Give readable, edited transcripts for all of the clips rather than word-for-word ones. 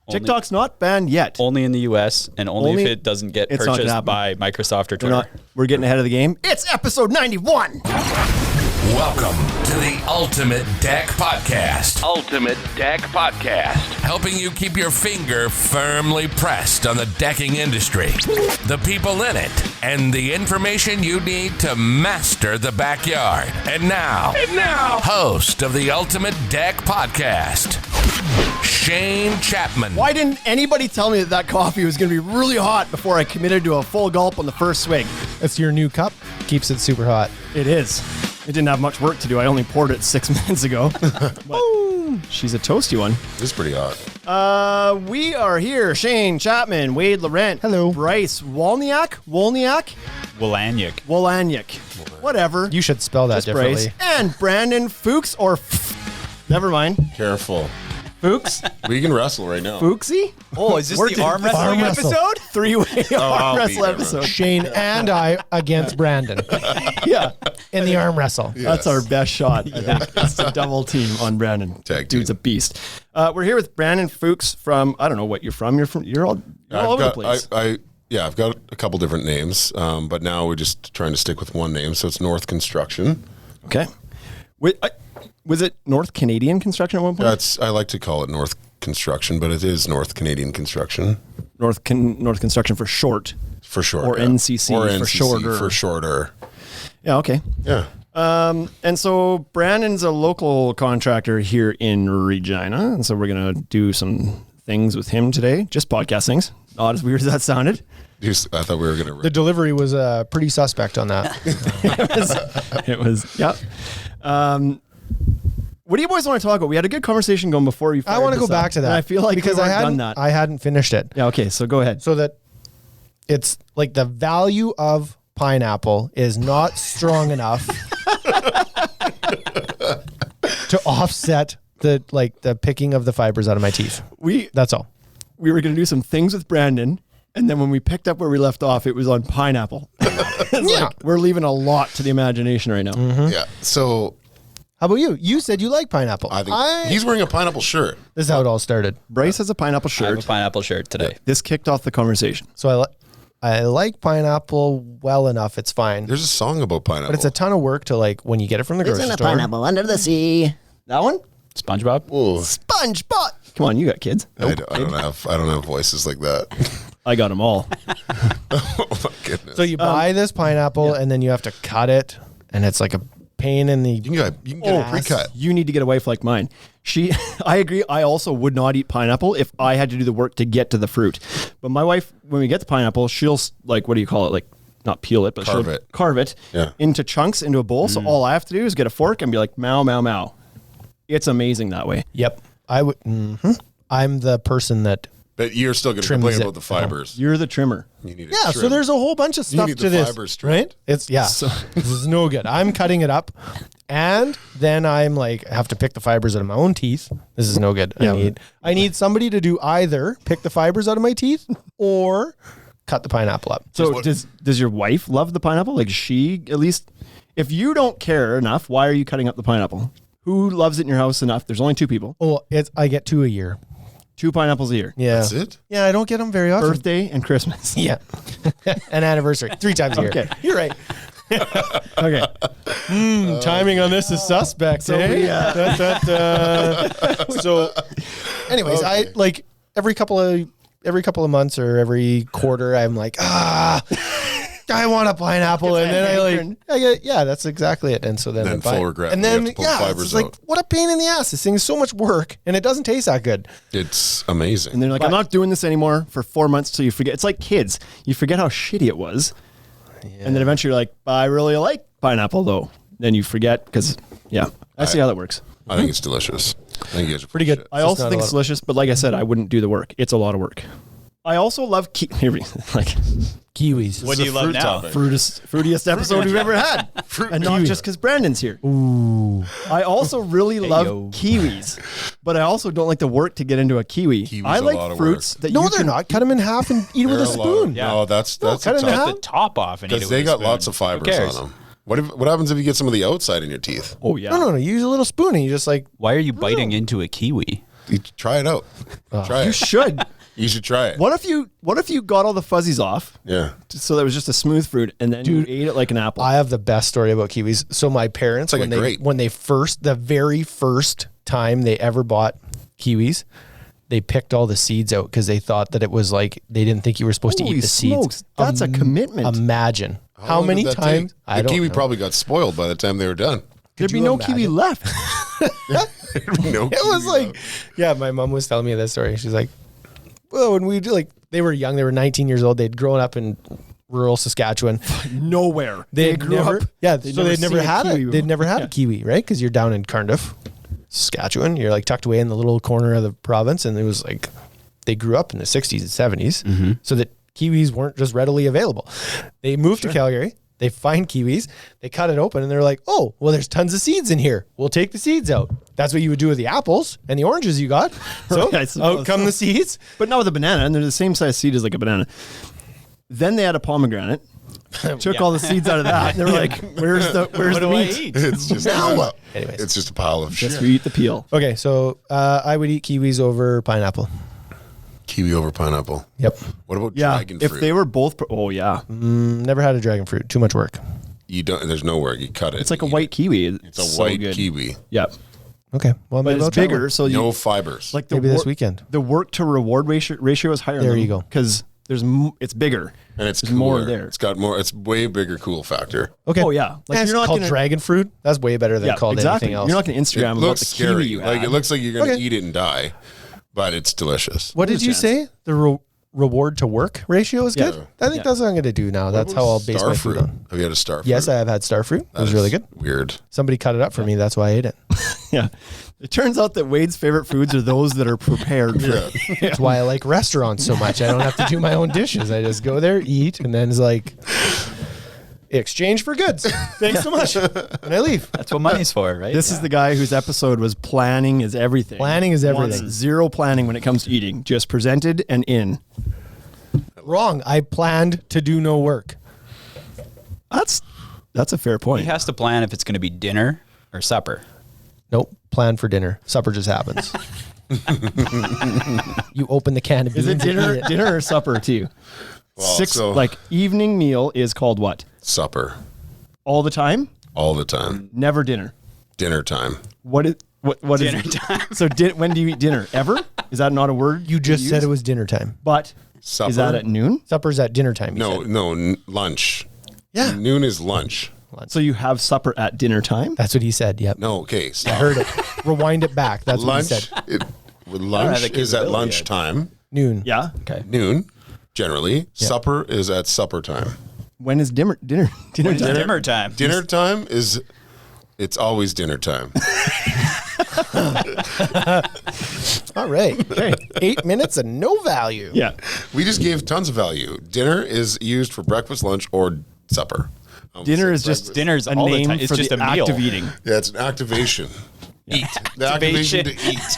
TikTok's not banned yet. Only in the US and only if it doesn't get purchased by Microsoft or Twitter. We're getting ahead of the game. It's episode 91. Welcome to the Ultimate Deck Podcast. Ultimate Deck Podcast. Helping you keep your finger firmly pressed on the decking industry, the people in it, and the information you need to master the backyard. And now, host of the Ultimate Deck Podcast, Shane Chapman. Why didn't anybody tell me that coffee was going to be really hot before I committed to a full gulp on the first swig? It's your new cup. Keeps it super hot. It is. It didn't have much work to do. I only poured it 6 minutes ago. She's a toasty one. It's pretty hot. We are here. Shane Chapman, Wade Laurent. Hello. Bryce Wolniak. Wolaniuk. Whatever. You should spell that Just differently. Bryce. And Brandon Fuchs or never mind. Careful. Fuchs? We can wrestle right now. Fuchsy? Oh, is this the arm wrestling episode? Three-way arm wrestle episode. Shane and I against Brandon Yeah. in the arm wrestle. Yes. That's our best shot, I think. It's a double team on Brandon. Tag Dude's team. a beast. We're here with Brandon Fuchs from, I don't know what you're from. You're all over the place. I've got a couple different names, but now we're just trying to stick with one name. So it's North Construction. Okay. Was it North Canadian Construction at one point? I like to call it North Construction, but it is North Canadian Construction. North Construction for short. For short. Or NCC for shorter. For shorter. Yeah, okay. Yeah. And so Brandon's a local contractor here in Regina, and so we're going to do some things with him today. Just podcast things. Not as weird as that sounded. I thought we were going to... The delivery was pretty suspect on that. It was, yeah. What do you boys want to talk about? We had a good conversation going before you. I want to go back to that. And I feel like because we I haven't hadn't done that. I hadn't finished it. Yeah. Okay. So go ahead. So that it's like the value of pineapple is not strong enough to offset the picking of the fibers out of my teeth. That's all. We were going to do some things with Brandon, and then when we picked up where we left off, it was on pineapple. We're leaving a lot to the imagination right now. Mm-hmm. Yeah. So... How about you? You said you like pineapple. I think he's wearing a pineapple shirt. This is how it all started. Bryce has a pineapple I shirt. have a pineapple shirt today. This kicked off the conversation. So I like pineapple well enough. It's fine. There's a song about pineapple. But it's a ton of work to when you get it from the grocery store. pineapple under the sea. That one? SpongeBob? Oh, SpongeBob. Come on, you got kids. I don't have voices like that. I got them all. Oh my goodness. So you buy this pineapple and then you have to cut it, and it's like a pain in the... You can get it pre-cut. You need to get a wife like mine. I agree. I also would not eat pineapple if I had to do the work to get to the fruit. But my wife, when we get the pineapple, she'll what do you call it? Like, not peel it, but carve it into chunks into a bowl. So all I have to do is get a fork and be like, meow, meow, meow. It's amazing that way. Yep. I would. Mm-hmm. I'm the person that... But you're still going to Trims complain it. about the fibers. You're the trimmer. You need Yeah, so there's a whole bunch of stuff need to the this, fibers trimmed. right? It's this is no good. I'm cutting it up, and then I'm like have to pick the fibers out of my own teeth. This is no good. Yeah. I need somebody to do either pick the fibers out of my teeth or cut the pineapple up. So does your wife love the pineapple? Like she, at least, if you don't care enough, why are you cutting up the pineapple? Who loves it in your house enough? There's only 2 people. Oh, I get 2 a year. 2 pineapples a year. Yeah, That's it? Yeah, I don't get them very often. Birthday and Christmas. Yeah, an anniversary 3 times a year. Okay. You're right. Okay. Timing on this is suspect. So So, anyways, I like every couple of months or every quarter, I'm like, I want a pineapple, and then I get, that's exactly it. And so then I full regret. and You then have to pull the fibers it's like, out. what a pain in the ass. This thing is so much work, and it doesn't taste that good. It's amazing. And they're like, I'm not doing this anymore for 4 months till you forget. It's like kids. You forget how shitty it was. Yeah. And then eventually you're like, I really like pineapple though. Then you forget because, I see how that works. I think it's delicious. I think you guys are Pretty good. I also think it's delicious, but like I said, I wouldn't do the work. It's a lot of work. I also love Kiwis. What do you love now? Fruitiest episode we've ever had. And not just because Brandon's here. Ooh. I also really love kiwis, but I also don't like the work to get into a kiwi. Kiwi's I a like lot of fruits work. that No, they're not. Cut them in half and eat it with a spoon. No, that's cut it in half. Cut the top off and eat it because with they a got spoon. lots of fibers on them. What happens if you get some of the outside in your teeth? Oh, yeah. No. You use a little spoon and you just like... Why are you biting into a kiwi? try it out. Try You it. should. You should try it. What if you got all the fuzzies off? Yeah. So that was just a smooth fruit, and then you ate it like an apple. I have the best story about kiwis. So my parents, It's like the very first time they ever bought kiwis, they picked all the seeds out because they thought that it was like, they didn't think you were supposed to eat the seeds. That's a commitment. Imagine how many times the kiwi probably got spoiled by the time they were done. There'd be no kiwi left. It was like, yeah, my mom was telling me that story. She's like, well, when we they were young, they were 19 years old. They'd grown up in rural Saskatchewan. Nowhere. They grew up. Yeah. They'd never had a kiwi, right? Because you're down in Cardiff, Saskatchewan. You're like tucked away in the little corner of the province. And it was like, they grew up in the 60s and 70s. So that kiwis weren't just readily available. They moved to Calgary. They find kiwis, they cut it open, and they're like, oh, well, there's tons of seeds in here. We'll take the seeds out. That's what you would do with the apples and the oranges you got. So out come the seeds. But not with a banana, and they're the same size seed as like a banana. Then they had a pomegranate, took all the seeds out of that, and they were like, where's the meat? It's just Anyways. It's just a pile of shit. Yes, we eat the peel. Okay, so I would eat kiwis over pineapple. Kiwi over pineapple. Yep. What about dragon fruit? If they were both, Never had a dragon fruit. Too much work. You don't. There's no work. You cut it. It's like a white kiwi. It's a white kiwi. Yep. Okay. Well, But it's bigger, so No fibers. like maybe this weekend. The work to reward ratio is higher. There you go. Because it's bigger and it's there's more there. It's got more. It's way bigger cool factor. Okay. Oh yeah. Like you're not called dragon fruit. That's way better than called anything else. You're not going to Instagram It about looks the scary. kiwi you Like had. it looks like you're going to eat it and die, but it's delicious. What did you say? The reward to work ratio is good? I think that's what I'm going to do now. That's how I'll base my food on. Have you had a star fruit? Yes, I have had star fruit. It was really good. Weird. Somebody cut it up for me. That's why I ate it. Yeah. It turns out that Wade's favorite foods are those that are prepared. That's why I like restaurants so much. I don't have to do my own dishes. I just go there, eat, and then it's like exchange for goods. Thanks so much. And I leave. That's what money's for, right? This is the guy whose episode was planning is everything. Planning is everything. Wants zero planning when it comes to eating. Just presented and in. Wrong. I planned to do no work. That's a fair point. He has to plan if it's going to be dinner or supper. Nope. Plan for dinner. Supper just happens. You open the can of beans. Is it dinner or supper to you? Well, evening meal is called what? Supper. All the time? All the time. Never dinner. Dinner time. What is Dinner it? time. So when do you eat dinner? Ever? Is that not a word? You just said it was dinner time. But Supper? Is that at noon? Supper's at dinner time. Lunch. Yeah. Noon is lunch. So you have supper at dinner time? That's what he said. Yep. No, okay. Stop. I heard it. Rewind it back. That's lunch, what he said. Lunch is at lunchtime. Noon. Yeah. Okay. Noon, generally. Supper is at supper time. When is dinner time? Dinner time. Dinner time is, it's always dinner time. All right. Okay. 8 minutes and no value. Yeah. We just gave tons of value. Dinner is used for breakfast, lunch, or supper. Dinner is just Dinner's a all the name time. It's for just the a meal. act of eating. Yeah, it's an activation. Eat. The activation to eat.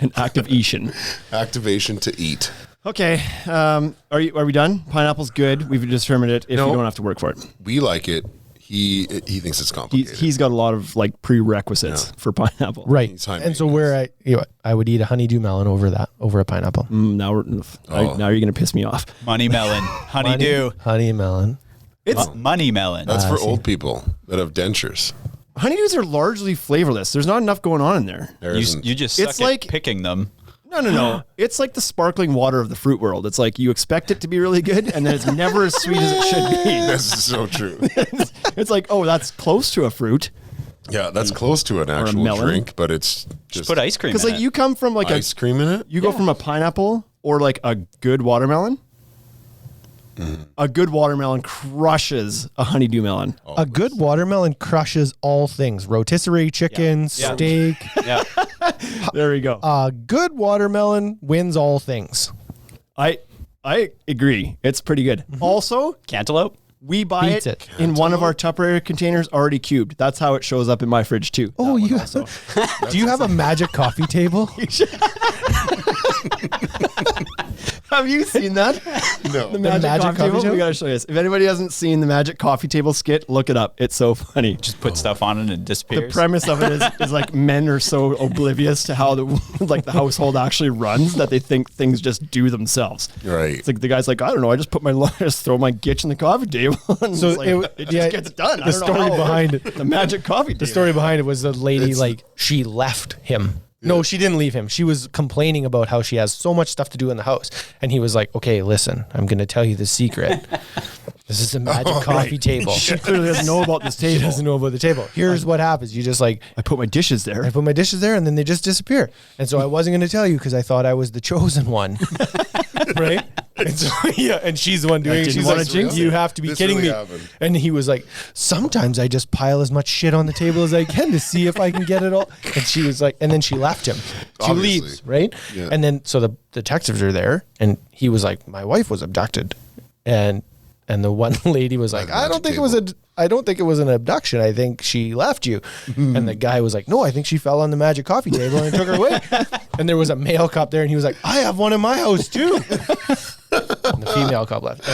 An act of eating. Activation to eat. Okay. Are we done? Pineapple's good. We've determined it. If you don't have to work for it, we like it. He thinks it's complicated. He's got a lot of like prerequisites for pineapple. Right. He's high And so where I would eat a honeydew melon over a pineapple. Now you're gonna piss me off. Money melon. Honeydew. Honey melon. It's money melon. That's for old people that have dentures. honeydews are largely flavorless. There's not enough going on in there. You just suck It's at like picking them. No. It's like the sparkling water of the fruit world. It's like you expect it to be really good, and then it's never as sweet as it should be. This is so true. It's like, oh, that's close to a fruit. Yeah, that's close to an actual melon. drink, but it's just Put ice cream in Because like you come from like ice cream in it. you go from a pineapple or like a good watermelon. A good watermelon crushes a honeydew melon. A good watermelon crushes all things. Rotisserie chicken, steak. Yeah. There we go. A good watermelon wins all things. I agree. It's pretty good. Also, Cantaloupe? we buy Beats it it. in one of our Tupperware containers already cubed. That's how it shows up in my fridge too. Oh, you do you have a magic coffee table? Have you seen that? No. The magic coffee table? We gotta show you this. If anybody hasn't seen the magic coffee table skit, look it up. It's so funny. Just put stuff on it and it disappears. The premise of it is like men are so oblivious to how the household actually runs that they think things just do themselves. Right. It's like the guy's like, I don't know, I just just throw my gitch in the coffee table. And So it just gets done. The story behind it. The magic coffee table. The story behind it was the lady, she left him. Yeah. No, she didn't leave him. She was complaining about how she has so much stuff to do in the house. And he was like, okay, listen, I'm going to tell you the secret. This is a magic coffee table. She clearly doesn't know about this table. She doesn't know about the table. Here's what happens. You just I put my dishes there. I put my dishes there and then they just disappear. And so I wasn't going to tell you because I thought I was the chosen one. Right? And so, and she's the one doing it. She's like, you have to be kidding me. Happened. And he was like, sometimes I just pile as much shit on the table as I can to see if I can get it all. And she was like, and then she left him. She leaves, right? Yeah. And then, so the detectives are there and he was like, my wife was abducted. And the one lady was like, I don't think it was an abduction. I think she left you. And the guy was like, no, I think she fell on the magic coffee table and took her away. And there was a male cop there and he was like, I have one in my house too. And the female cop left.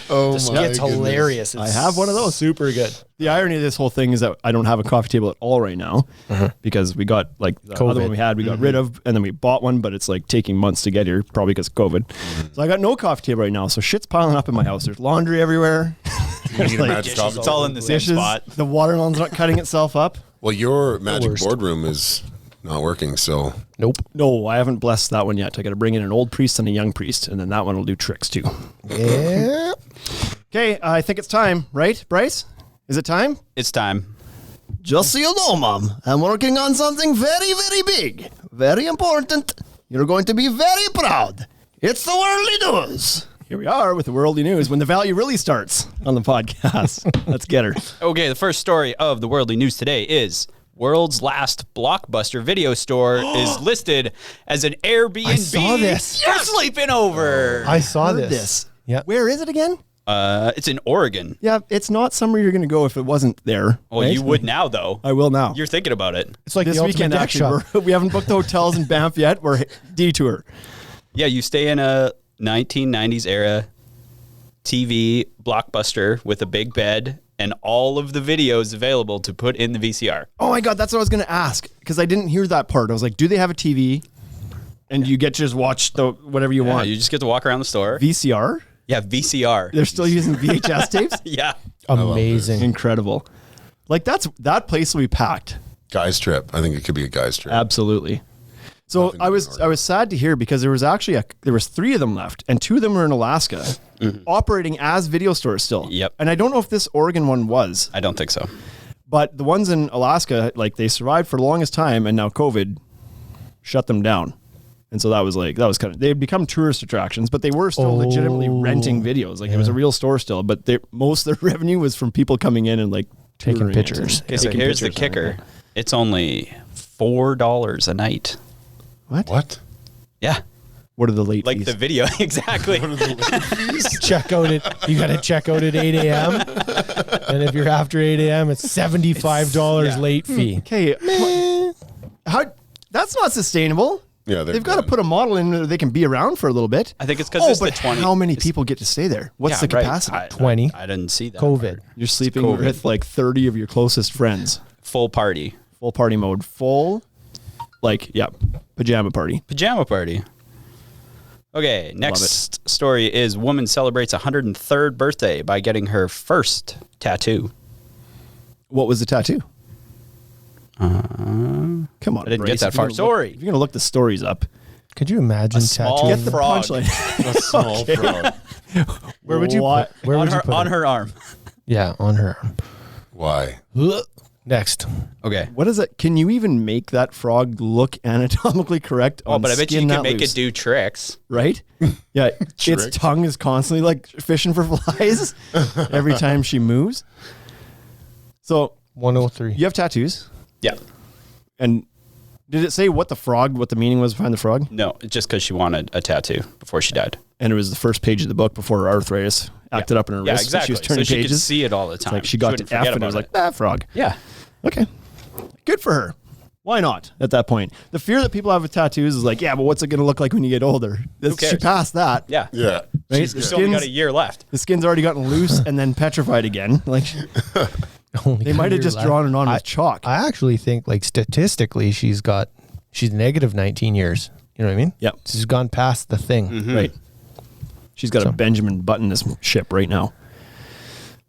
Anyway, it's hilarious. I have one of those. Super good. The irony of this whole thing is that I don't have a coffee table at all right now because we got the other one we had, we got rid of, and then we bought one, but it's taking months to get here, probably because of COVID. So I got no coffee table right now. So shit's piling up in my house. There's laundry everywhere. You need a magic coffee table. It's all in the same spot. The watermelon's not cutting itself up. Well, your magic boardroom is not working, so. Nope. No, I haven't blessed that one yet. I got to bring in an old priest and a young priest, and then that one will do tricks too. Yeah. Okay, I think it's time, right, Bryce? Is it time? It's time. Just so you know, Mom, I'm working on something very, very big, very important. You're going to be very proud. It's the Worldly News. Here we are with the Worldly News when the value really starts on the podcast. Let's get her. Okay, the first story of the Worldly News today is world's last Blockbuster video store is listed as an Airbnb I saw this. for sleeping over. I saw this. Yeah. Where is it again? It's in Oregon. Yeah, it's not somewhere you're going to go if it wasn't there. Well, right? You would now, though. I will now. You're thinking about it. It's like this the weekend, actually. We haven't booked the hotels in Banff yet. We're detour. Yeah, you stay in a 1990s era TV Blockbuster with a big bed and all of the videos available to put in the VCR. Oh my God, that's what I was going to ask because I didn't hear that part. I was like, do they have a TV? And you get to just watch whatever you want. You just get to walk around the store. VCR? Yeah, VCR. They're still using VHS tapes? Yeah. Amazing. Incredible. That place will be packed. Guy's trip. I think it could be a guy's trip. Absolutely. So I was sad to hear because there was actually there was 3 of them left and 2 of them were in Alaska operating as video stores still. Yep. And I don't know if this Oregon one was. I don't think so. But the ones in Alaska, they survived for the longest time and now COVID shut them down. And so that was kind of, they had become tourist attractions, but they were still legitimately renting videos. It was a real store still, but most of their revenue was from people coming in and taking pictures. Okay, so here's the kicker. It's only $4 a night. What? Yeah. What are the late fees? The video, exactly. What are the late fees? Check out you got to check out at 8 a.m. And if you're after 8 a.m., it's $75 late fee. Okay. That's not sustainable. Yeah, they've got to put a model in where they can be around for a little bit. I think it's because it's the 20. How many people get to stay there? What's the capacity? 20. I didn't see that. COVID. You're sleeping with 30 of your closest friends. Full party. Full party mode. Full, pajama party. Pajama party. Okay, next story is woman celebrates 103rd birthday by getting her first tattoo. What was the tattoo? Come on, I didn't get that far. Sorry. If you're going to look the stories up. Could you imagine small Get the frog. punchline. A small frog. Where would you put on her arm. Yeah, on her arm. Why? Next. Okay. What is it? Can you even make that frog look anatomically correct? Oh, but I bet you can make it do tricks. Right? Yeah. Its tongue is constantly fishing for flies every time she moves. So 103. You have tattoos? Yeah. And did it say what the meaning was behind the frog? No, just because she wanted a tattoo before she died. And it was the first page of the book before her arthritis acted up in her wrist. Yeah, exactly. She was turning so she pages. could see it all the time. She got to F and it was frog. Yeah. Okay. Good for her. Why not at that point? The fear that people have with tattoos is like, yeah, but what's it going to look like when you get older? She passed that. Yeah. Yeah. Right? She's only got a year left. The skin's already gotten loose and then petrified again. Like they might have just drawn it on with chalk. I actually think, like, statistically, she's negative 19 years. You know what I mean? Yep. She's gone past the thing. Mm-hmm. Right. She's got a Benjamin Button this ship right now.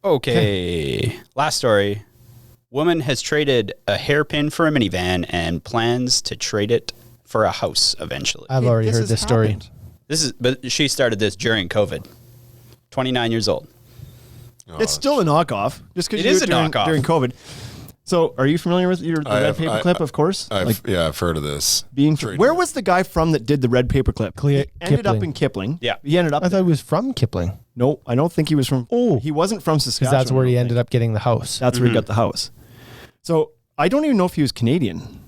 Okay. Last story. Woman has traded a hairpin for a minivan and plans to trade it for a house eventually. I've already heard this story. But she started this during COVID. 29 years old. It's still a knockoff. Just because It is a knockoff. during COVID. So, are you familiar with the red paper clip? Of course. I've heard of this. Where was the guy from that did the red paper clip? He ended up Kipling. in Kipling. Yeah. He ended up. I thought he was from Kipling. No, I don't think he was from. Oh. He wasn't from Because Saskatchewan. that's where he I don't ended think. up getting the house. That's where he got the house. So I don't even know if he was Canadian.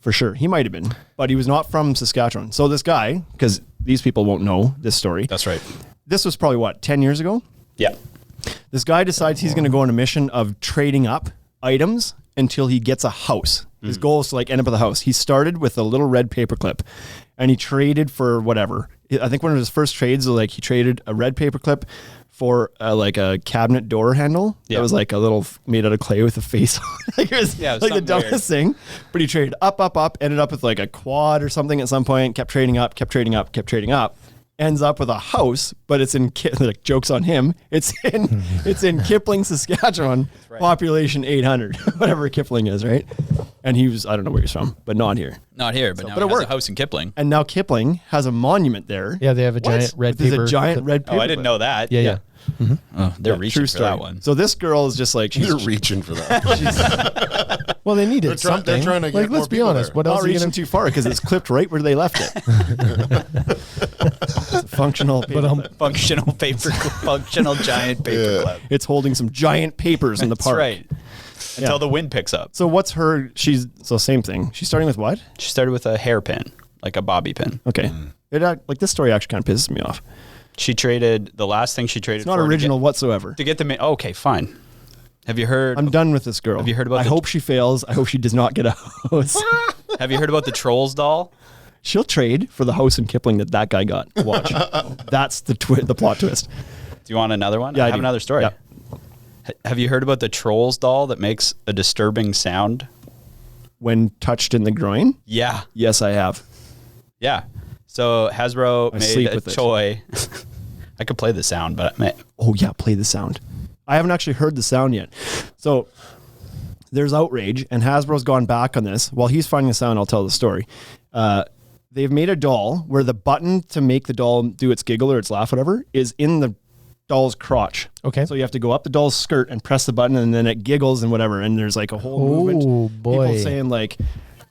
For sure, he might have been, but he was not from Saskatchewan. So this guy, because these people won't know this story. That's right. This was probably what 10 years ago. Yeah. This guy decides he's going to go on a mission of trading up items until he gets a house. His goal is to like end up with a house. He started with a little red paperclip and he traded for whatever. I think one of his first trades was like he traded a red paperclip for like a cabinet door handle. Yeah. That was like a little made out of clay with a face on it. Like it was Yeah, it was like the something dumbest thing. But he traded up, ended up with like a quad or something at some point, kept trading up. Ends up with a house, but it's in like jokes on him. It's in Kipling, Saskatchewan, right. Population 800, whatever Kipling is, right? And he was, I don't know where he's from, but not here. Not here, but now but it he has a worked. house in Kipling. And now Kipling has a monument there. Yeah, they have a giant red There's paper. a giant red paper. Oh, I didn't know that. Yeah. Oh, they're reaching True for story. that one. So this girl is just like, she's They're reaching for that. Well, they needed They're something. trying to get like, more let's be people honest. there. What not else are you reaching going to too far because it's clipped right where they left it. It's a functional paper. Functional giant paper clip. It's holding some giant papers in the That's park. right. Until the wind picks up. So what's her, same thing. She's starting with what? She started with a hairpin, like a bobby pin. Okay. Like this story actually kind of pisses me off. She traded, the last thing she traded It's not for original whatsoever. to get the okay, fine. Have you heard? I'm done with this girl. Have you heard about I hope she fails. I hope she does not get a house. Have you heard about the Trolls doll? She'll trade for the house in Kipling that guy got. Watch. That's the plot twist. Do you want another one? Yeah, I I have do. another story. Yeah. Have you heard about the Trolls doll that makes a disturbing sound? When touched in the groin? Yeah. Yes, I have. Yeah. So Hasbro made sleep a with it. toy. I could play the sound, but Oh yeah, play the sound. I haven't actually heard the sound yet. So there's outrage, and Hasbro's gone back on this. While he's finding the sound, I'll tell the story. They've made a doll where the button to make the doll do its giggle or its laugh, whatever, is in the doll's crotch. Okay. So you have to go up the doll's skirt and press the button, and then it giggles and whatever. And there's like a whole movement. Oh, boy. People saying like,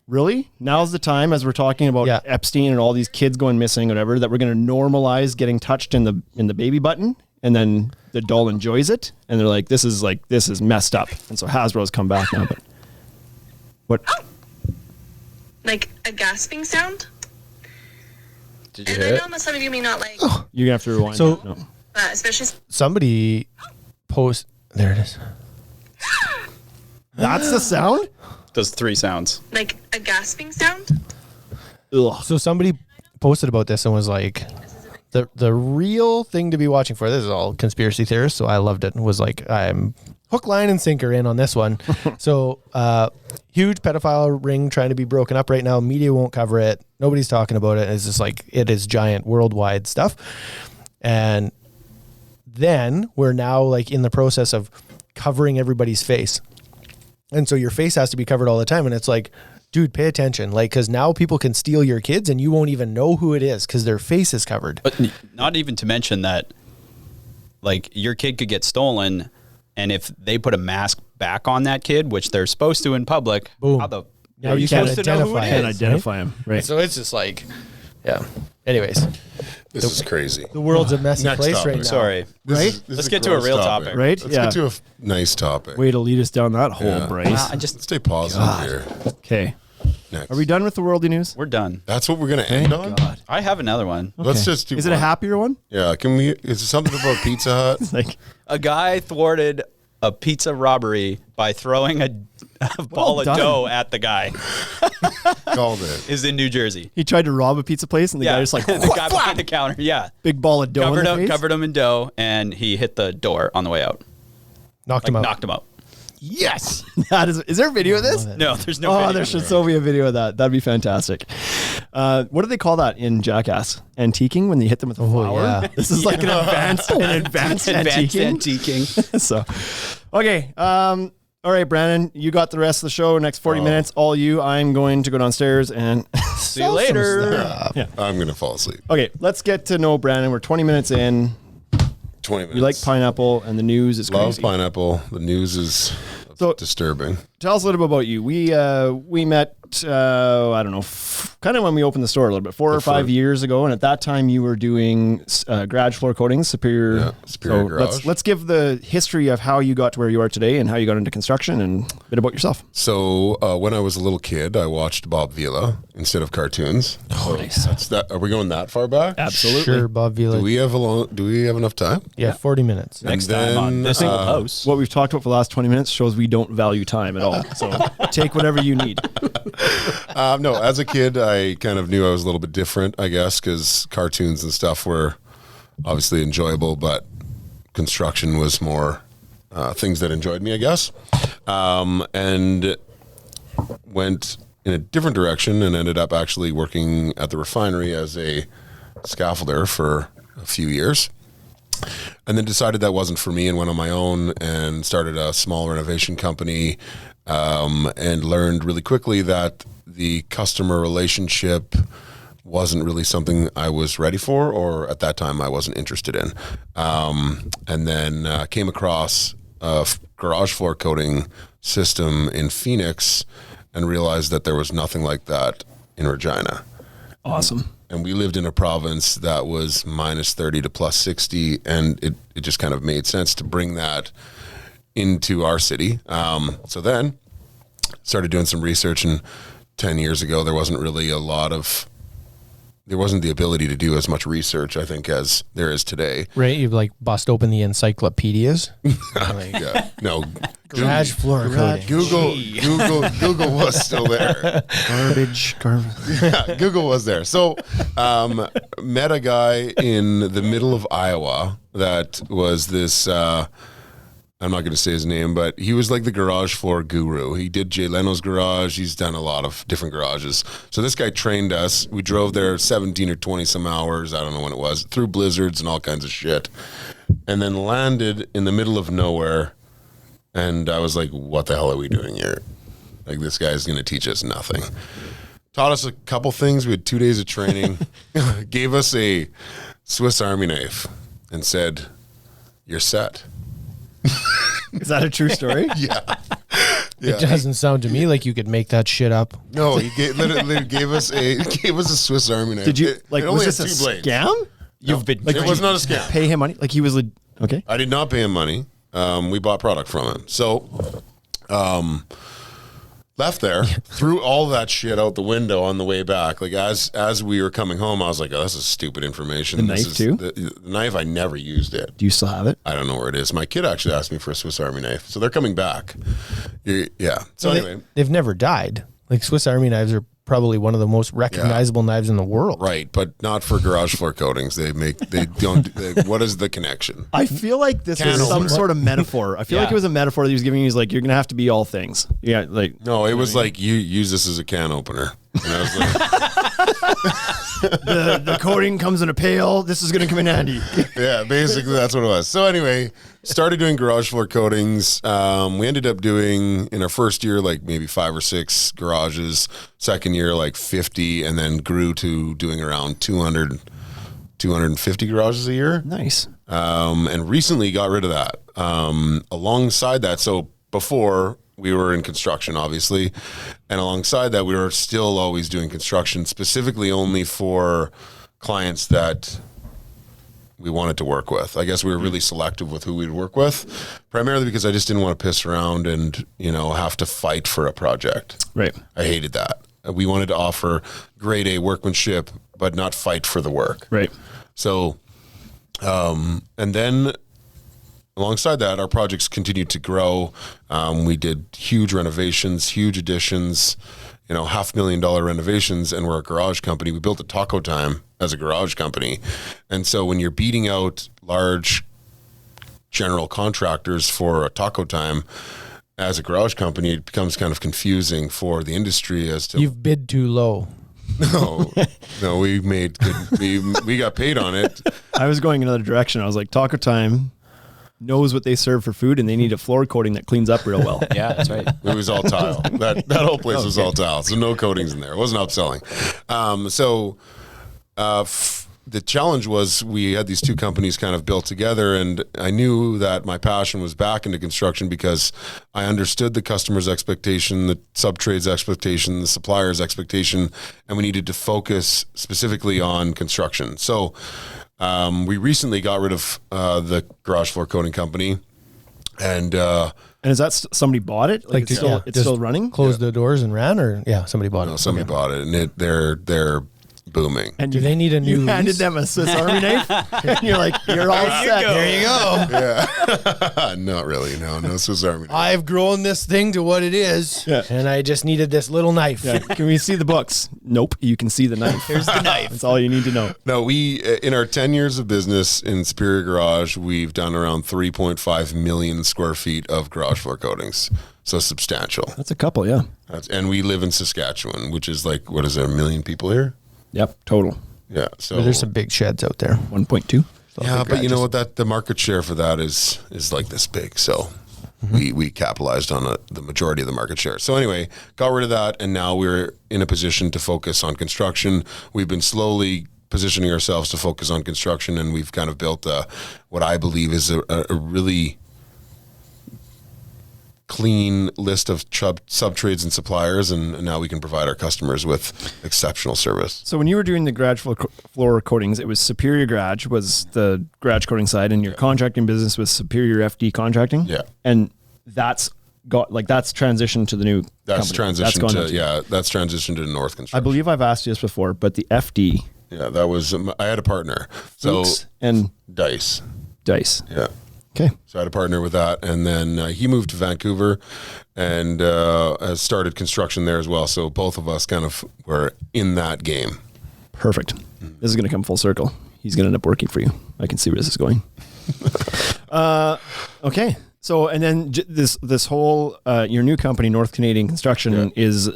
really? Now's the time, as we're talking about Yeah. Epstein and all these kids going missing, whatever, that we're going to normalize getting touched in the baby button, and then the doll enjoys it, and they're like, this is messed up. And so Hasbro's come back now. But what? Like a gasping sound. did you And hear I it? know that some of you may not like, You're gonna have to rewind. So- that. No. but especially Somebody post. There it is. That's the sound. Does 3 sounds. like a gasping sound. Ugh. So somebody posted about this and was like, the real thing to be watching for. This is all conspiracy theorists, so I loved it. And was like, I'm hook, line, and sinker in on this one. So huge pedophile ring trying to be broken up right now. Media won't cover it. Nobody's talking about it. It's just like, it is giant worldwide stuff. And then we're now like in the process of covering everybody's face. And so your face has to be covered all the time. And it's like, dude, pay attention. Like, because now people can steal your kids and you won't even know who it is because their face is covered. But not even to mention that, like, your kid could get stolen, and if they put a mask back on that kid, which they're supposed to in public, Boom. how the Now are you you can't supposed to know who it identify Can't it. is? identify him. Right. So it's just like, yeah. Anyways, This is crazy. the world's a messy Next place topic. right now. Sorry. Right? Let's get to a real topic. Right? Let's Yeah. get to a nice topic. Way to lead us down that hole, Yeah. Bryce. I just Let's stay positive here. Okay. Next. Are we done with the worldly news? we're done. That's what we're going to end on? God. I have another one. Let's Okay. just do Is it a one. happier one? Yeah. Can we? Is it something about Pizza Hut? Like, A guy thwarted a pizza robbery by throwing a ball of dough at the guy. Called it. Is in New Jersey. He tried to rob a pizza place, and the guy just like the guy behind the counter. Yeah, big ball of dough. Covered him in dough, and he hit the door on the way out. Knocked him out. Yes. Is there a video of this? No, there's no video. There should still be a video of that. That'd be fantastic. What do they call that in Jackass? Antiquing, when you hit them with a flower? Yeah. This is like an advanced antiquing. So, okay. All right, Brandon, you got the rest of the show. Next 40 minutes, all you. I'm going to go downstairs and see you later. Yeah. I'm going to fall asleep. Okay, let's get to know Brandon. We're 20 minutes in. 20 minutes. You like pineapple, and the news is crazy. Love pineapple. The news is disturbing. Tell us a little bit about you. We met, I don't know, kind of when we opened the store a little bit, 4 or 5 years ago. And at that time you were doing garage floor coatings, Superior. Superior Garage. Let's give the history of how you got to where you are today and how you got into construction and a bit about yourself. So when I was a little kid, I watched Bob Vila instead of cartoons. Oh, nice. Are we going that far back? Absolutely. Sure, Bob Vila. Do we have enough time? Yeah, 40 minutes. Next time on this single house. What we've talked about for the last 20 minutes shows we don't value time at all. So take whatever you need. No, as a kid, I kind of knew I was a little bit different, I guess, because cartoons and stuff were obviously enjoyable, but construction was more things that enjoyed me, I guess. And went in a different direction and ended up actually working at the refinery as a scaffolder for a few years. And then decided that wasn't for me and went on my own and started a small renovation company, and learned really quickly that the customer relationship wasn't really something I was ready for, or at that time I wasn't interested in. And then came across a garage floor coating system in Phoenix and realized that there was nothing like that in Regina. Awesome. And we lived in a province that was minus 30 to plus 60, and it just kind of made sense to bring that into our city. So then started doing some research, and 10 years ago, there wasn't the ability to do as much research, I think, as there is today. Right? You've like bust open the encyclopedias. Yeah. No. Garage floor coating. Google was still there. Garbage. Yeah, Google was there. So met a guy in the middle of Iowa that was this, I'm not going to say his name, but he was like the garage floor guru. He did Jay Leno's garage. He's done a lot of different garages. So this guy trained us. We drove there 17 or 20 some hours, I don't know when it was, through blizzards and all kinds of shit, and then landed in the middle of nowhere. And I was like, what the hell are we doing here? Like, this guy's going to teach us nothing. Taught us a couple things. We had 2 days of training. Gave us a Swiss Army knife and said, you're set. Is that a true story? Yeah. It doesn't sound to me like you could make that shit up. No, he literally gave us a Swiss Army knife. Did you, it was only this had a 2 blades. scam? No, it was not a scam. Pay him money? Like he was, okay. I did not pay him money. We bought product from him. So, left there, threw all that shit out the window on the way back. Like as we were coming home, I was like, oh, this is stupid information. The knife too? The knife, I never used it. Do you still have it? I don't know where it is. My kid actually asked me for a Swiss Army knife. So they're coming back. Yeah. So anyway. They've never died. Like Swiss Army knives are probably one of the most recognizable knives in the world. Right, but not for garage floor coatings. What is the connection? I feel like this was some sort of metaphor. I feel like it was a metaphor that he was giving. He's like, you're going to have to be all things. Yeah, like no, it was like you use this as a can opener. And I was like, the coating comes in a pail. This is going to come in handy. Yeah, basically that's what it was. So anyway, started doing garage floor coatings. We ended up doing in our first year like maybe 5 or 6 garages. Second year like 50, and then grew to doing around 200, 250 garages a year. Nice. And recently got rid of that. Alongside that, so before we were in construction, obviously, and alongside that, we were still always doing construction, specifically only for clients that we wanted to work with. I guess we were really selective with who we'd work with, primarily because I just didn't want to piss around and, have to fight for a project. Right. I hated that. We wanted to offer grade A workmanship, but not fight for the work. Right. So, and then alongside that, our projects continued to grow. We did huge renovations, huge additions, $500,000 renovations, and we're a garage company. We built a Taco Time as a garage company. And so when you're beating out large general contractors for a Taco Time as a garage company, it becomes kind of confusing for the industry as to... You've bid too low. No, we made good, we got paid on it. I was going another direction. I was like, Taco Time knows what they serve for food, and they need a floor coating that cleans up real well. Yeah, that's right. It was all tile. That whole place was all tile, so no coatings in there. It wasn't upselling. The challenge was we had these two companies kind of built together, and I knew that my passion was back into construction because I understood the customer's expectation, the sub-trade's expectation, the supplier's expectation, and we needed to focus specifically on construction. So we recently got rid of the garage floor coating company, and is that somebody bought it? Like, it's still running? Closed the doors and ran, or somebody bought it. Somebody bought it, and they're booming. And do they need a new lease? Handed them a Swiss Army knife, and you're like, you're all set. There you go. Yeah. Not really. No Swiss Army knife. I've grown this thing to what it is, and I just needed this little knife. Yeah. Can we see the books? Nope. You can see the knife. Here's the knife. That's all you need to know. No, we, in our 10 years of business in Superior Garage, we've done around 3.5 million square feet of garage floor coatings. So substantial. That's a couple, yeah. And we live in Saskatchewan, which is like, what is there, 1 million people here? Yep, total. Yeah. So But there's some big sheds out there. 1.2. Yeah, but you know what? The market share for that is like this big. So we capitalized on the majority of the market share. So anyway, got rid of that, and now we're in a position to focus on construction. We've been slowly positioning ourselves to focus on construction, and we've kind of built what I believe is a really clean list of sub-trades and suppliers, and now we can provide our customers with exceptional service. So when you were doing the garage floor coatings, it was Superior Garage was the garage coating side, and your contracting business was Superior FD Contracting? Yeah. And that's transitioned to the new That's company. That's transitioned to North Construction. I believe I've asked you this before, but the FD... Yeah, that was, I had a partner. Fuchs and Dice. Yeah. Okay. So I had a partner with that, and then he moved to Vancouver and has started construction there as well. So both of us kind of were in that game. Perfect. This is going to come full circle. He's going to end up working for you. I can see where this is going. Okay. So, and then this whole your new company, North Canadian Construction, is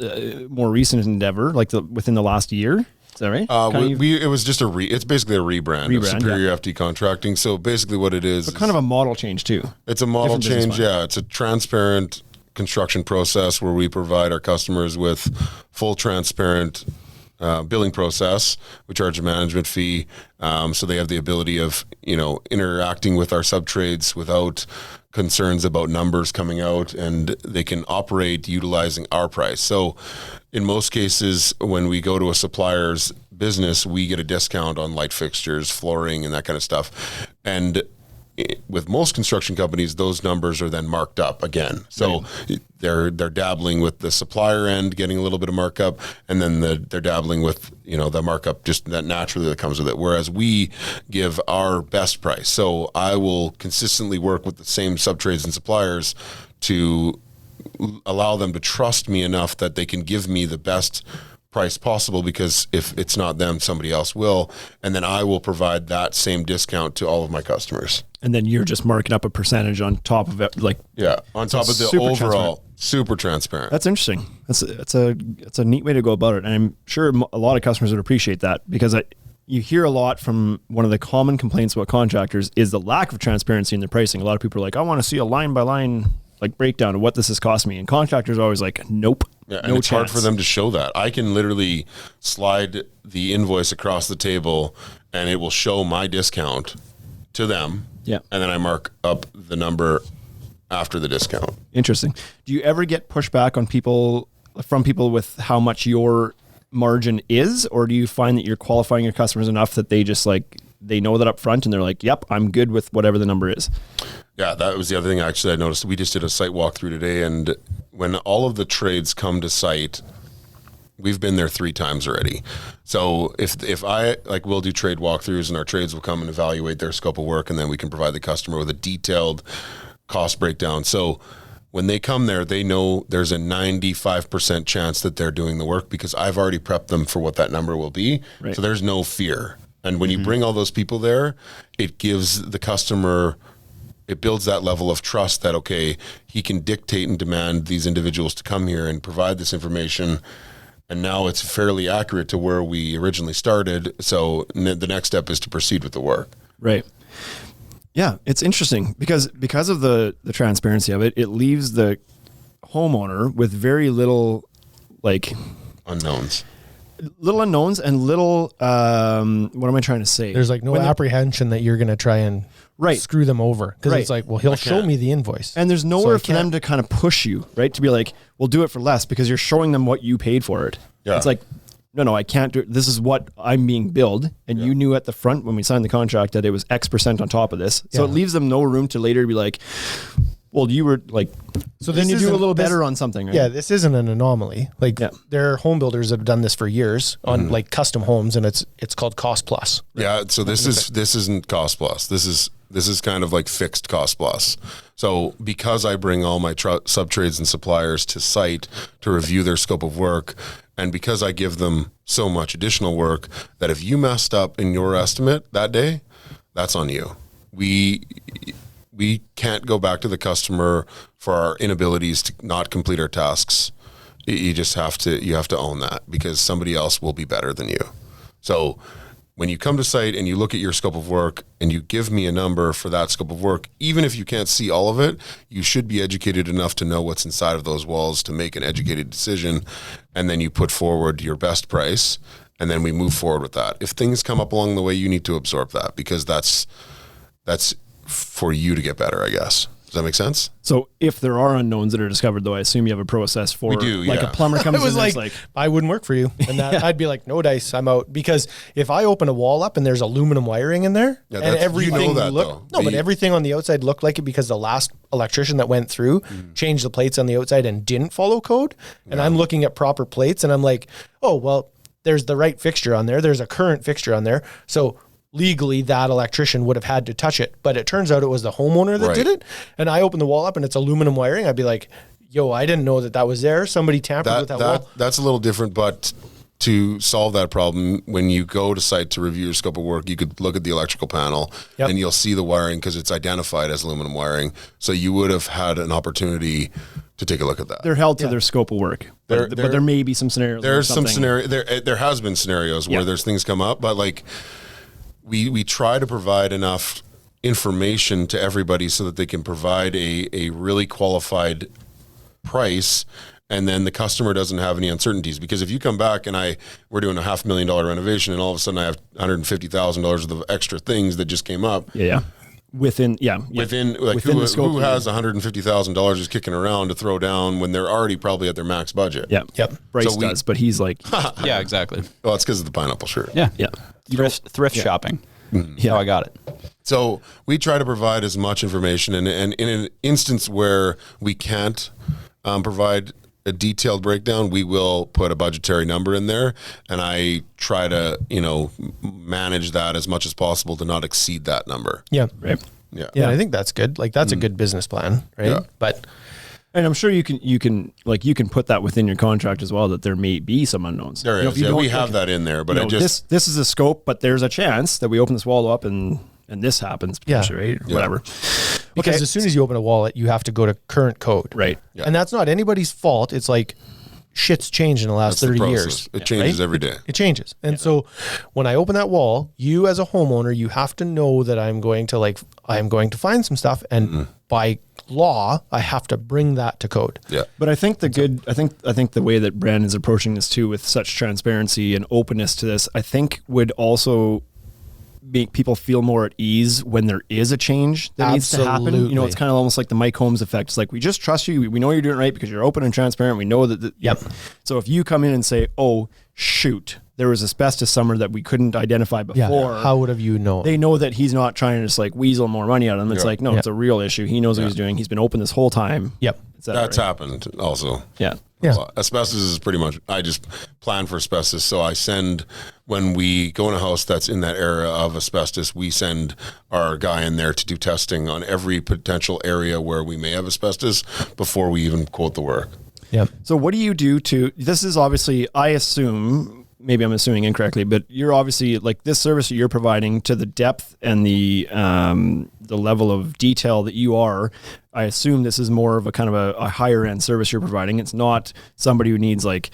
more recent endeavor, like within the last year. Is that right? It was just it's basically a rebrand of Superior FD Contracting. So basically what it is... But kind of a model change too. It's a model change, yeah. It's a transparent construction process where we provide our customers with full transparent billing process. We charge a management fee. So they have the ability of, interacting with our sub-trades without concerns about numbers coming out, and they can operate utilizing our price. So in most cases, when we go to a supplier's business, we get a discount on light fixtures, flooring, and that kind of stuff. And with most construction companies, those numbers are then marked up again. So they're dabbling with the supplier end, getting a little bit of markup, and then they're dabbling with the markup just that naturally that comes with it. Whereas we give our best price. So I will consistently work with the same sub-trades and suppliers to allow them to trust me enough that they can give me the best price possible, because if it's not them, somebody else will, and then I will provide that same discount to all of my customers. And then you're just marking up a percentage on top of it, on top of the overall super transparent. That's interesting. That's a neat way to go about it, and I'm sure a lot of customers would appreciate that, because you hear a lot from one of the common complaints about contractors is the lack of transparency in their pricing. A lot of people are like, I want to see a line by line breakdown of what this has cost me, and contractors are always like, nope. Yeah, and it's hard for them to show that. I can literally slide the invoice across the table and it will show my discount to them. Yeah. And then I mark up the number after the discount. Interesting. Do you ever get pushback from people with how much your margin is, or do you find that you're qualifying your customers enough that they just they know that up front and they're like, yep, I'm good with whatever the number is? Yeah, that was the other thing actually I noticed. We just did a site walkthrough today, and when all of the trades come to site, We've been there 3 times already. So if I, like, we'll do trade walkthroughs, and our trades will come and evaluate their scope of work, and then we can provide the customer with a detailed cost breakdown. So when they come there, they know there's a 95% chance that they're doing the work because I've already prepped them for what that number will be. Right. So there's no fear. And when you bring all those people there, it gives the customer, it builds that level of trust that, okay, he can dictate and demand these individuals to come here and provide this information. And now it's fairly accurate to where we originally started. So the next step is to proceed with the work. Right. Yeah, it's interesting because of the transparency of it, it leaves the homeowner with very little, like, unknowns and little, what am I trying to say? There's like no apprehension that you're going to try and screw them over. Because it's like, well, he'll show me the invoice. And there's nowhere for them to kind of push you, right? To be like, we'll do it for less because you're showing them what you paid for it. Yeah. It's like, no, I can't do it. This is what I'm being billed. And you knew at the front when we signed the contract that it was X% on top of this. So it leaves them no room to later be like, well, you were like, so then you do a little better on something, right? Yeah, this isn't an anomaly. Like there are home builders that have done this for years on like custom homes, and it's called cost plus. Right? Yeah, so this isn't cost plus. This is kind of like fixed cost plus. So because I bring all my sub-trades and suppliers to site to review their scope of work, and because I give them so much additional work, that if you messed up in your estimate that day, that's on you. We can't go back to the customer for our inabilities to not complete our tasks. You just have to own that because somebody else will be better than you. So when you come to site and you look at your scope of work and you give me a number for that scope of work, even if you can't see all of it, you should be educated enough to know what's inside of those walls to make an educated decision. And then you put forward your best price, and then we move forward with that. If things come up along the way, you need to absorb that because that's for you to get better, I guess. Does that make sense? So if there are unknowns that are discovered, though, I assume you have a process for, we do, like a plumber comes in and like, I wouldn't work for you. And that, I'd be like, no dice, I'm out. Because if I open a wall up and there's aluminum wiring in there and everything but everything on the outside looked like it because the last electrician that went through changed the plates on the outside and didn't follow code. And I'm looking at proper plates and I'm like, oh, well, there's the right fixture on there. There's a current fixture on there. So legally that electrician would have had to touch it, but it turns out it was the homeowner that did it. And I opened the wall up and it's aluminum wiring. I'd be like, yo, I didn't know that was there. Somebody tampered with that wall. That's a little different, but to solve that problem, when you go to site to review your scope of work, you could look at the electrical panel and you'll see the wiring because it's identified as aluminum wiring. So you would have had an opportunity to take a look at that. They're held to their scope of work, but there may be some scenarios. There's some scenario. There has been scenarios where there's things come up, but like, we try to provide enough information to everybody so that they can provide a really qualified price, and then the customer doesn't have any uncertainties. Because if you come back and we're doing a $500,000 renovation and all of a sudden I have $150,000 worth of extra things that just came up. Within like who has $150,000 just kicking around to throw down when they're already probably at their max budget. Bryce does, but he's like, yeah, exactly. Well, it's because of the pineapple shirt. Yeah. Thrift shopping. Yeah, I got it. So we try to provide as much information, and in an instance where we can't provide a detailed breakdown, we will put a budgetary number in there, and I try to manage that as much as possible to not exceed that number. Yeah, I think that's good. Like that's a good business plan, right? Yeah. But and I'm sure you can put that within your contract as well, that there may be some unknowns. There is. We have that in there, but this is a scope, but there's a chance that we open this wall up and this happens potentially, right? Or whatever. Because as soon as you open a wallet, you have to go to current code. Right. Yeah. And that's not anybody's fault. It's like shit's changed in the last 30 years. It changes every day. It changes. And so when I open that wall, you as a homeowner, you have to know that I'm going to find some stuff, and by law, I have to bring that to code. Yeah. But I think I think the way that Brandon's approaching this too, with such transparency and openness to this, I think would also make people feel more at ease when there is a change that needs to happen. It's kind of almost like the Mike Holmes effect. It's like, we just trust you. We know you're doing it right because you're open and transparent. We know that. So if you come in and say, oh, shoot, there was asbestos somewhere that we couldn't identify before. How would have you known? They know that he's not trying to just like weasel more money out of them. It's like, no, it's a real issue. He knows what he's doing. He's been open this whole time. Yep. That's happened also. Yeah. Yeah. Well, asbestos is pretty much, I just plan for asbestos. So I send, when we go in a house that's in that area of asbestos, we send our guy in there to do testing on every potential area where we may have asbestos before we even quote the work. Yep. So what do you do this is obviously, I assume, maybe I'm assuming incorrectly, but you're obviously like this service that you're providing to the depth and the level of detail that you are. I assume this is more of a kind of a higher end service you're providing. It's not somebody who needs it's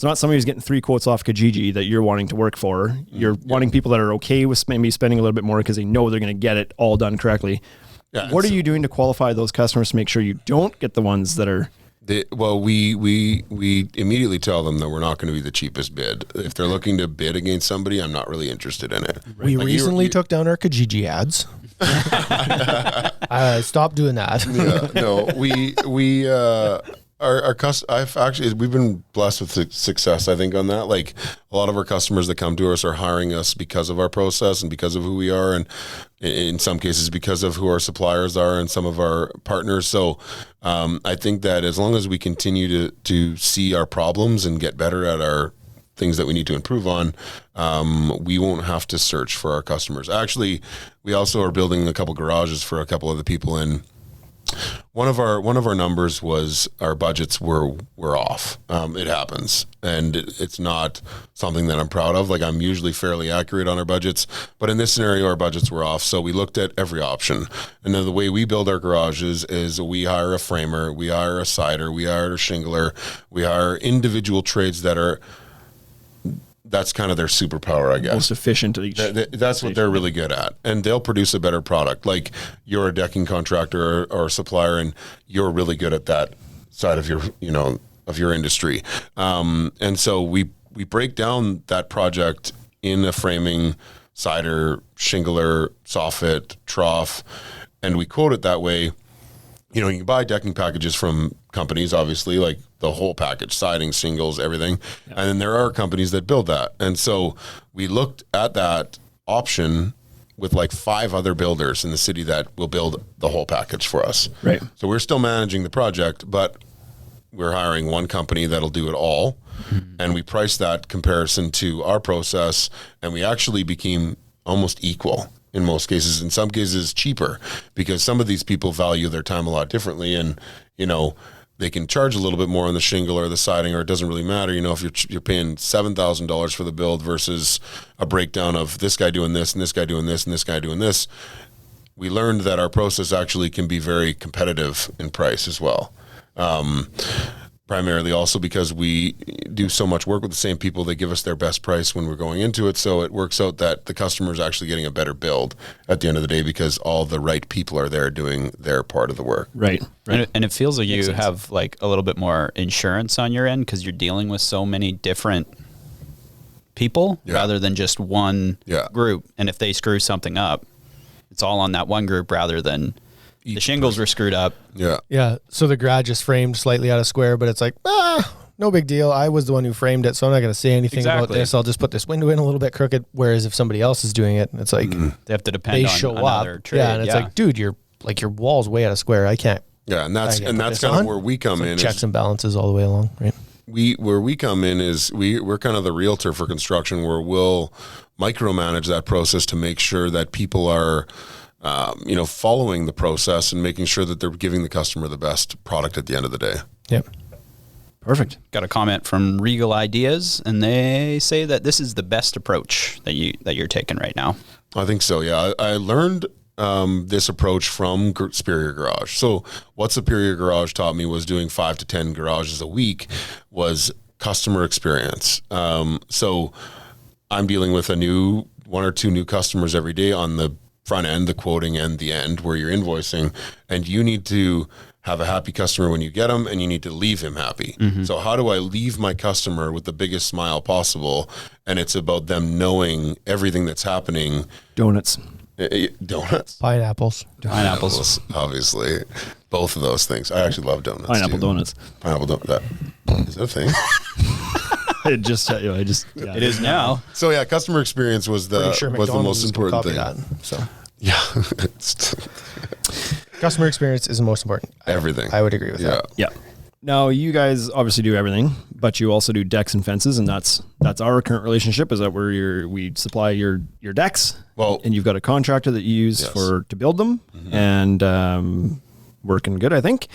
not somebody who's getting 3 quotes off Kijiji that you're wanting to work for. You're wanting people that are okay with maybe spending a little bit more because they know they're going to get it all done correctly. Yeah, what are you doing to qualify those customers to make sure you don't get the ones that are... We immediately tell them that we're not going to be the cheapest bid. If they're looking to bid against somebody, I'm not really interested in it. We recently took down our Kijiji ads. Stop doing that. Yeah, no, we've been blessed with success, I think, on that. Like a lot of our customers that come to us are hiring us because of our process and because of who we are, and in some cases because of who our suppliers are and some of our partners. So I think that as long as we continue to see our problems and get better at our things that we need to improve on, we won't have to search for our customers. Actually, we also are building a couple garages for a couple of the people, and one of our numbers was our budgets were off. It happens, and it's not something that I'm proud of. Like, I'm usually fairly accurate on our budgets, but in this scenario, our budgets were off. So we looked at every option. And then the way we build our garages is we hire a framer, we hire a sider, we hire a shingler, we hire individual trades that's kind of their superpower, I guess. Most efficient at each. That's what they're really good at. And they'll produce a better product. Like, you're a decking contractor or supplier, and you're really good at that side of your industry. And so we break down that project in a framing, cider, shingler, soffit, trough, and we quote it that way. You can buy decking packages from companies, obviously, like the whole package, siding, shingles, everything. Yeah. And then there are companies that build that. And so we looked at that option with like 5 other builders in the city that will build the whole package for us. Right. So we're still managing the project, but we're hiring one company that'll do it all. Mm-hmm. And we priced that comparison to our process, and we actually became almost equal. In most cases, in some cases cheaper, because some of these people value their time a lot differently, and they can charge a little bit more on the shingle or the siding, or it doesn't really matter. If you're paying $7,000 for the build versus a breakdown of this guy doing this and this guy doing this and this guy doing this, we learned that our process actually can be very competitive in price as well. Primarily also because we do so much work with the same people, they give us their best price when we're going into it. So it works out that the customer is actually getting a better build at the end of the day, because all the right people are there doing their part of the work. Right. And it feels like you have like a little bit more insurance on your end, because you're dealing with so many different people rather than just one group. And if they screw something up, it's all on that one group rather than the shingles were screwed up. Yeah. Yeah. So the garage is framed slightly out of square, but it's like, no big deal. I was the one who framed it, so I'm not going to say anything about this. I'll just put this window in a little bit crooked. Whereas if somebody else is doing it, it's like they have to depend on another trade. Yeah, and it's like, dude, your wall's way out of square. I can't. Yeah, and that's kind of where we come in. Checks and balances all the way along, right? Where we come in is we're kind of the realtor for construction, where we'll micromanage that process to make sure that people are following the process and making sure that they're giving the customer the best product at the end of the day. Yep. Perfect. Got a comment from Regal Ideas, and they say that this is the best approach that you're taking right now. I think so. Yeah, I learned this approach from Superior Garage. So what Superior Garage taught me was doing 5 to 10 garages a week was customer experience. So I'm dealing with 1 or 2 new customers every day on the front end, the quoting, and the end where you're invoicing, and you need to have a happy customer when you get them, and you need to leave him happy. Mm-hmm. So how do I leave my customer with the biggest smile possible? And it's about them knowing everything that's happening. Donuts. Pineapples, obviously, both of those things. I actually love donuts. Pineapple donuts. Pineapple donut. Is that a thing? It is now. So yeah, customer experience was the most important thing. So yeah. Customer experience is the most important. Everything. I would agree with that. Yeah. Now you guys obviously do everything, but you also do decks and fences, and that's our current relationship. Is that where we supply your decks, and you've got a contractor that you use to build them, and working good, I think.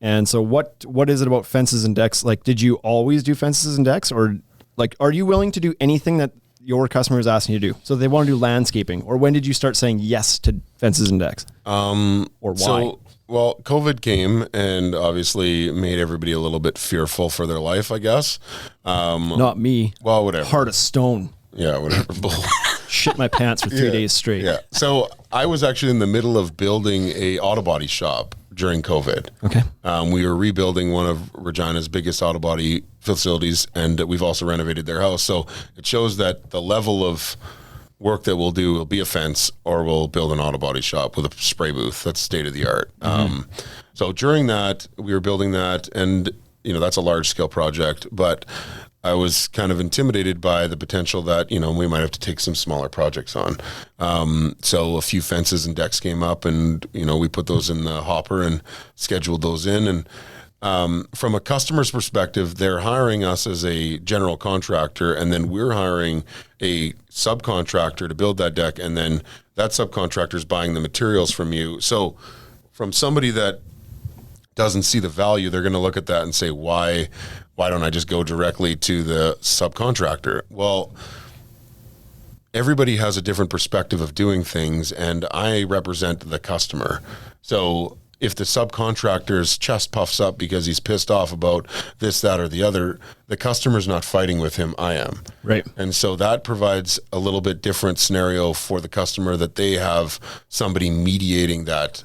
And so what is it about fences and decks? Like, did you always do fences and decks, or like, are you willing to do anything that your customer is asking you to do? So they want to do landscaping, or when did you start saying yes to fences and decks? Or why? Well, COVID came and obviously made everybody a little bit fearful for their life, I guess. Not me. Well, whatever. Heart of stone. Yeah, whatever. Shit my pants for 3 days straight. Yeah. So I was actually in the middle of building a auto body shop during COVID. Okay. We were rebuilding one of Regina's biggest auto body facilities, and we've also renovated their house. So it shows that the level of work that we'll do will be a fence, or we'll build an auto body shop with a spray booth. That's state of the art. So during that, we were building that, and that's a large scale project, but I was kind of intimidated by the potential that, we might have to take some smaller projects on. So a few fences and decks came up, and, we put those in the hopper and scheduled those in. And from a customer's perspective, they're hiring us as a general contractor, and then we're hiring a subcontractor to build that deck, and then that subcontractor is buying the materials from you. So from somebody that doesn't see the value, they're going to look at that and say, why don't I just go directly to the subcontractor? Well, everybody has a different perspective of doing things, and I represent the customer. So if the subcontractor's chest puffs up because he's pissed off about this, that, or the other, the customer's not fighting with him, I am. Right. And so that provides a little bit different scenario for the customer, that they have somebody mediating that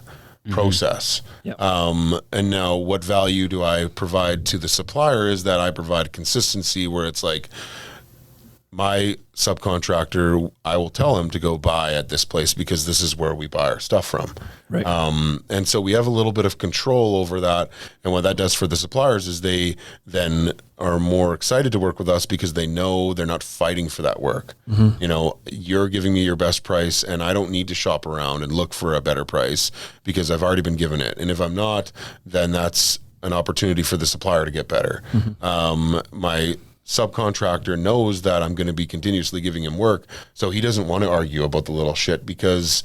process. Yep. And now what value do I provide to the supplier is that I provide consistency, where it's like, my subcontractor, I will tell him to go buy at this place because this is where we buy our stuff from. Right. And so we have a little bit of control over that. And what that does for the suppliers is they then are more excited to work with us because they know they're not fighting for that work. You're giving me your best price, and I don't need to shop around and look for a better price because I've already been given it. And if I'm not, then that's an opportunity for the supplier to get better. My subcontractor knows that I'm going to be continuously giving him work, so he doesn't want to argue about the little shit because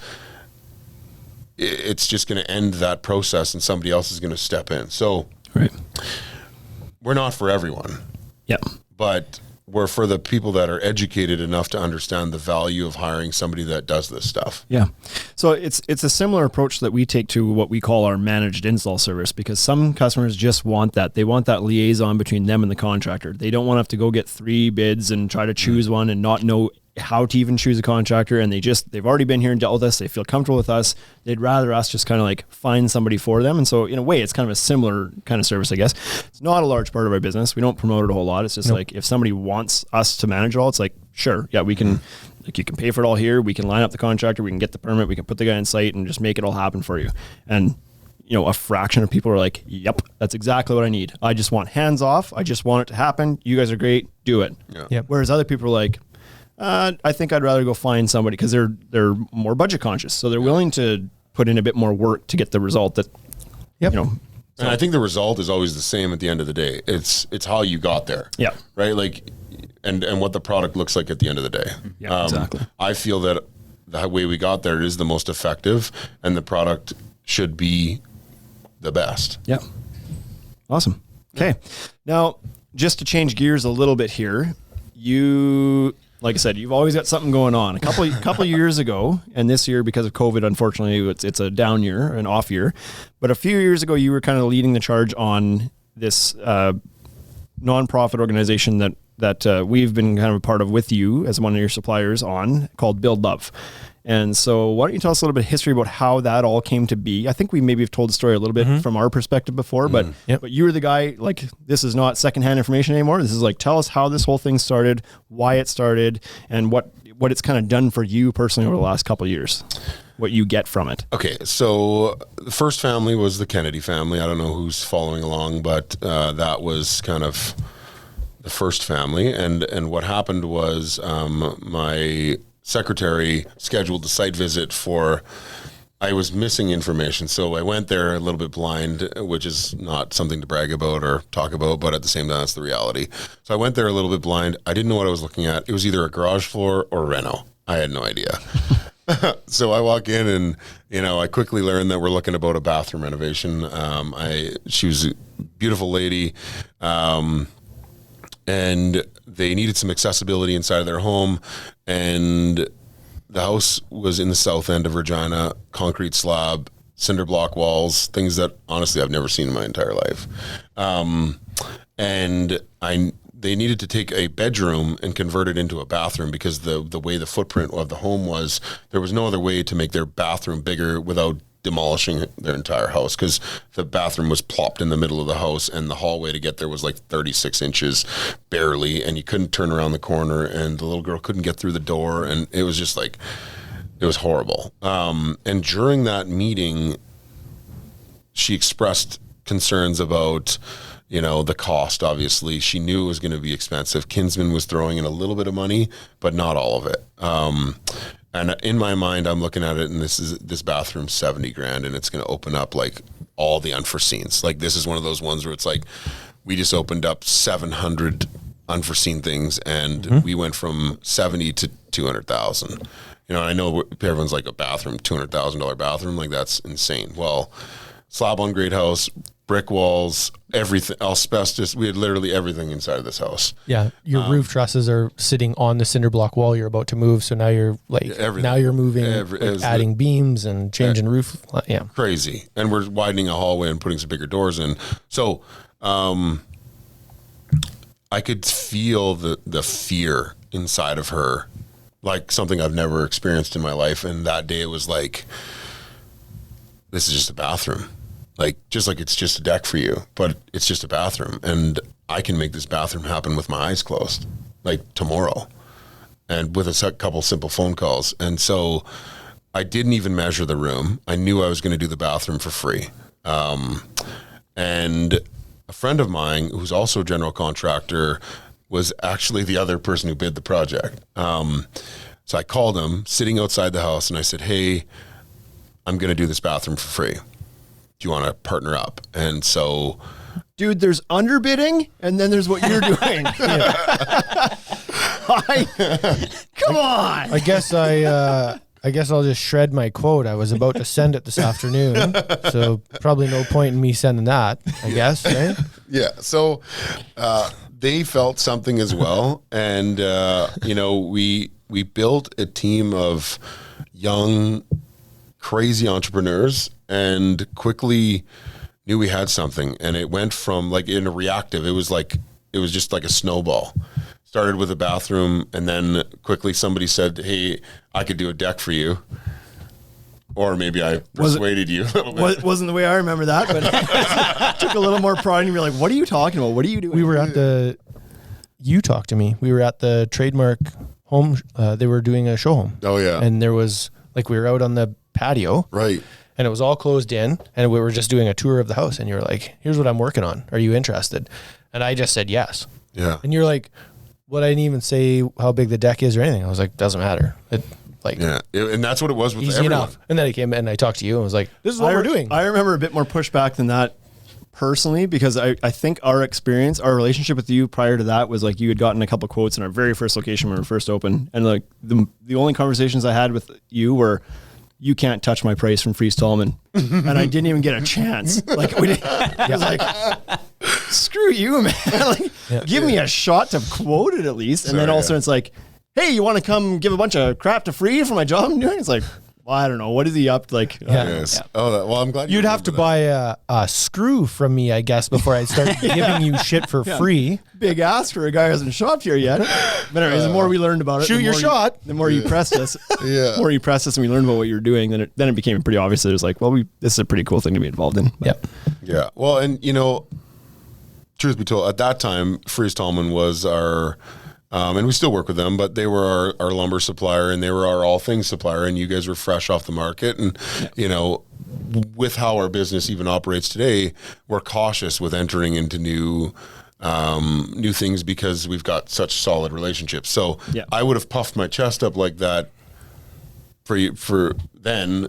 it's just going to end that process and somebody else is going to step in. So we're not for everyone. Yep. But we're for the people that are educated enough to understand the value of hiring somebody that does this stuff. Yeah. So it's a similar approach that we take to what we call our managed install service, because some customers just want that. They want that liaison between them and the contractor. They don't want to have to go get 3 bids and try to choose one and not know how to even choose a contractor. And they've already been here and dealt with us. They feel comfortable with us. They'd rather us just kind of like find somebody for them. And so in a way, it's kind of a similar kind of service, I guess. It's not a large part of our business. We don't promote it a whole lot. It's just like, if somebody wants us to manage it all, it's like, sure. Yeah, we can, like, you can pay for it all here. We can line up the contractor. We can get the permit. We can put the guy in site and just make it all happen for you. And a fraction of people are like, yep, that's exactly what I need. I just want hands off. I just want it to happen. You guys are great. Do it. Yeah. Yep. Whereas other people are like, I think I'd rather go find somebody, because they're more budget conscious. So they're willing to put in a bit more work to get the result that, And I think the result is always the same at the end of the day. It's how you got there. Yeah. Right. Like, and what the product looks like at the end of the day. Yeah, exactly. I feel that the way we got there is the most effective, and the product should be the best. Yeah. Awesome. Okay. Now, just to change gears a little bit here, like I said, you've always got something going on. A couple years ago, and this year, because of COVID, unfortunately, it's a down year, an off year. But a few years ago, you were kind of leading the charge on this nonprofit organization that we've been kind of a part of with you as one of your suppliers on, called Build Love. And so why don't you tell us a little bit of history about how that all came to be? I think we maybe have told the story a little bit from our perspective before, but you were the guy, like, this is not secondhand information anymore. This is like, tell us how this whole thing started, why it started, and what it's kind of done for you personally over the last couple of years, what you get from it. Okay. So the first family was the Kennedy family. I don't know who's following along, but that was kind of the first family. And what happened was my secretary scheduled a site visit for, I was missing information. So I went there a little bit blind, which is not something to brag about or talk about, but at the same time, that's the reality. So I went there a little bit blind. I didn't know what I was looking at. It was either a garage floor or reno. I had no idea. So I walk in and, I quickly learned that we're looking about a bathroom renovation. She was a beautiful lady. And they needed some accessibility inside of their home. And the house was in the south end of Regina, concrete slab, cinder block walls, things that honestly I've never seen in my entire life. They needed to take a bedroom and convert it into a bathroom because the way the footprint of the home was, there was no other way to make their bathroom bigger without demolishing their entire house, because the bathroom was plopped in the middle of the house and the hallway to get there was like 36 inches barely, and you couldn't turn around the corner, and the little girl couldn't get through the door, and it was just like, it was horrible. And during that meeting, she expressed concerns about the cost. Obviously she knew it was going to be expensive. Kinsman was throwing in a little bit of money, but not all of it. And in my mind, I'm looking at it, and this bathroom's $70,000, and it's going to open up like all the unforeseens. Like, this is one of those ones where it's like, we just opened up 700 unforeseen things, and we went from 70 to 200,000. I know everyone's like, a bathroom, $200,000 bathroom, like that's insane. Well, slab on grade house, brick walls, everything, asbestos. We had literally everything inside of this house. Yeah, your roof trusses are sitting on the cinder block wall you're about to move. So now you're like, now you're moving, adding beams and changing roof. Yeah, crazy. And we're widening a hallway and putting some bigger doors in. So I could feel the fear inside of her, like something I've never experienced in my life. And that day it was like, this is just a bathroom. Like, just like it's just a deck for you, but it's just a bathroom. And I can make this bathroom happen with my eyes closed, like tomorrow, and with a couple simple phone calls. And so I didn't even measure the room. I knew I was going to do the bathroom for free. And a friend of mine, who's also a general contractor, was actually the other person who bid the project. So I called him sitting outside the house, and I said, hey, I'm going to do this bathroom for free. Do you want to partner up? And so, dude, there's underbidding, and then there's what you're doing. Come on. I guess I'll just shred my quote. I was about to send it this afternoon, so probably no point in me sending that, I guess, right? Yeah. So they felt something as well, and we built a team of young, crazy entrepreneurs, and quickly knew we had something. And it went from like in a reactive, it was just like a snowball. Started with a bathroom, and then quickly somebody said, hey, I could do a deck for you. Or maybe I persuaded you a little bit. Wasn't the way I remember that, but took a little more pride, and you're like, what are you talking about? What are you doing? You talked to me. We were at the Trademark home. They were doing a show home. Oh yeah. And there was like, we were out on the patio. Right. And it was all closed in, and we were just doing a tour of the house, and you were like, here's what I'm working on. Are you interested? And I just said yes. Yeah. And you're like, well, I didn't even say how big the deck is or anything. I was like, doesn't matter. And that's what it was with easy everyone. enough. And then I came in and I talked to you and was like, this is what we're doing. I remember a bit more pushback than that personally, because I think our relationship with you prior to that was like, you had gotten a couple quotes in our very first location when we were first open. And like the only conversations I had with you were, you can't touch my price from Freeze Tallman. And I didn't even get a chance. Like, I was like, screw you, man. Like, give me a shot to quote it at least. And then also it's like, hey, you want to come give a bunch of crap to free for my job I'm doing? It's like, well, I don't know. What is he up to? Like, Yes. Oh, well, I'm glad you'd have to buy a screw from me, I guess, before I start giving you shit for free. Big ask for a guy who hasn't shopped here yet. But anyways, the more we learned about it, shoot your shot. The more you pressed us. Yeah. The more you pressed us and we learned about what you were doing, then it became pretty obvious that it was like, well, this is a pretty cool thing to be involved in. Yep. Yeah. Well, and truth be told, at that time, Freeze Tallman was our, and we still work with them, but they were our lumber supplier, and they were our all things supplier, and you guys were fresh off the market. And, with how our business even operates today, we're cautious with entering into new things because we've got such solid relationships. So I would have puffed my chest up like that for then.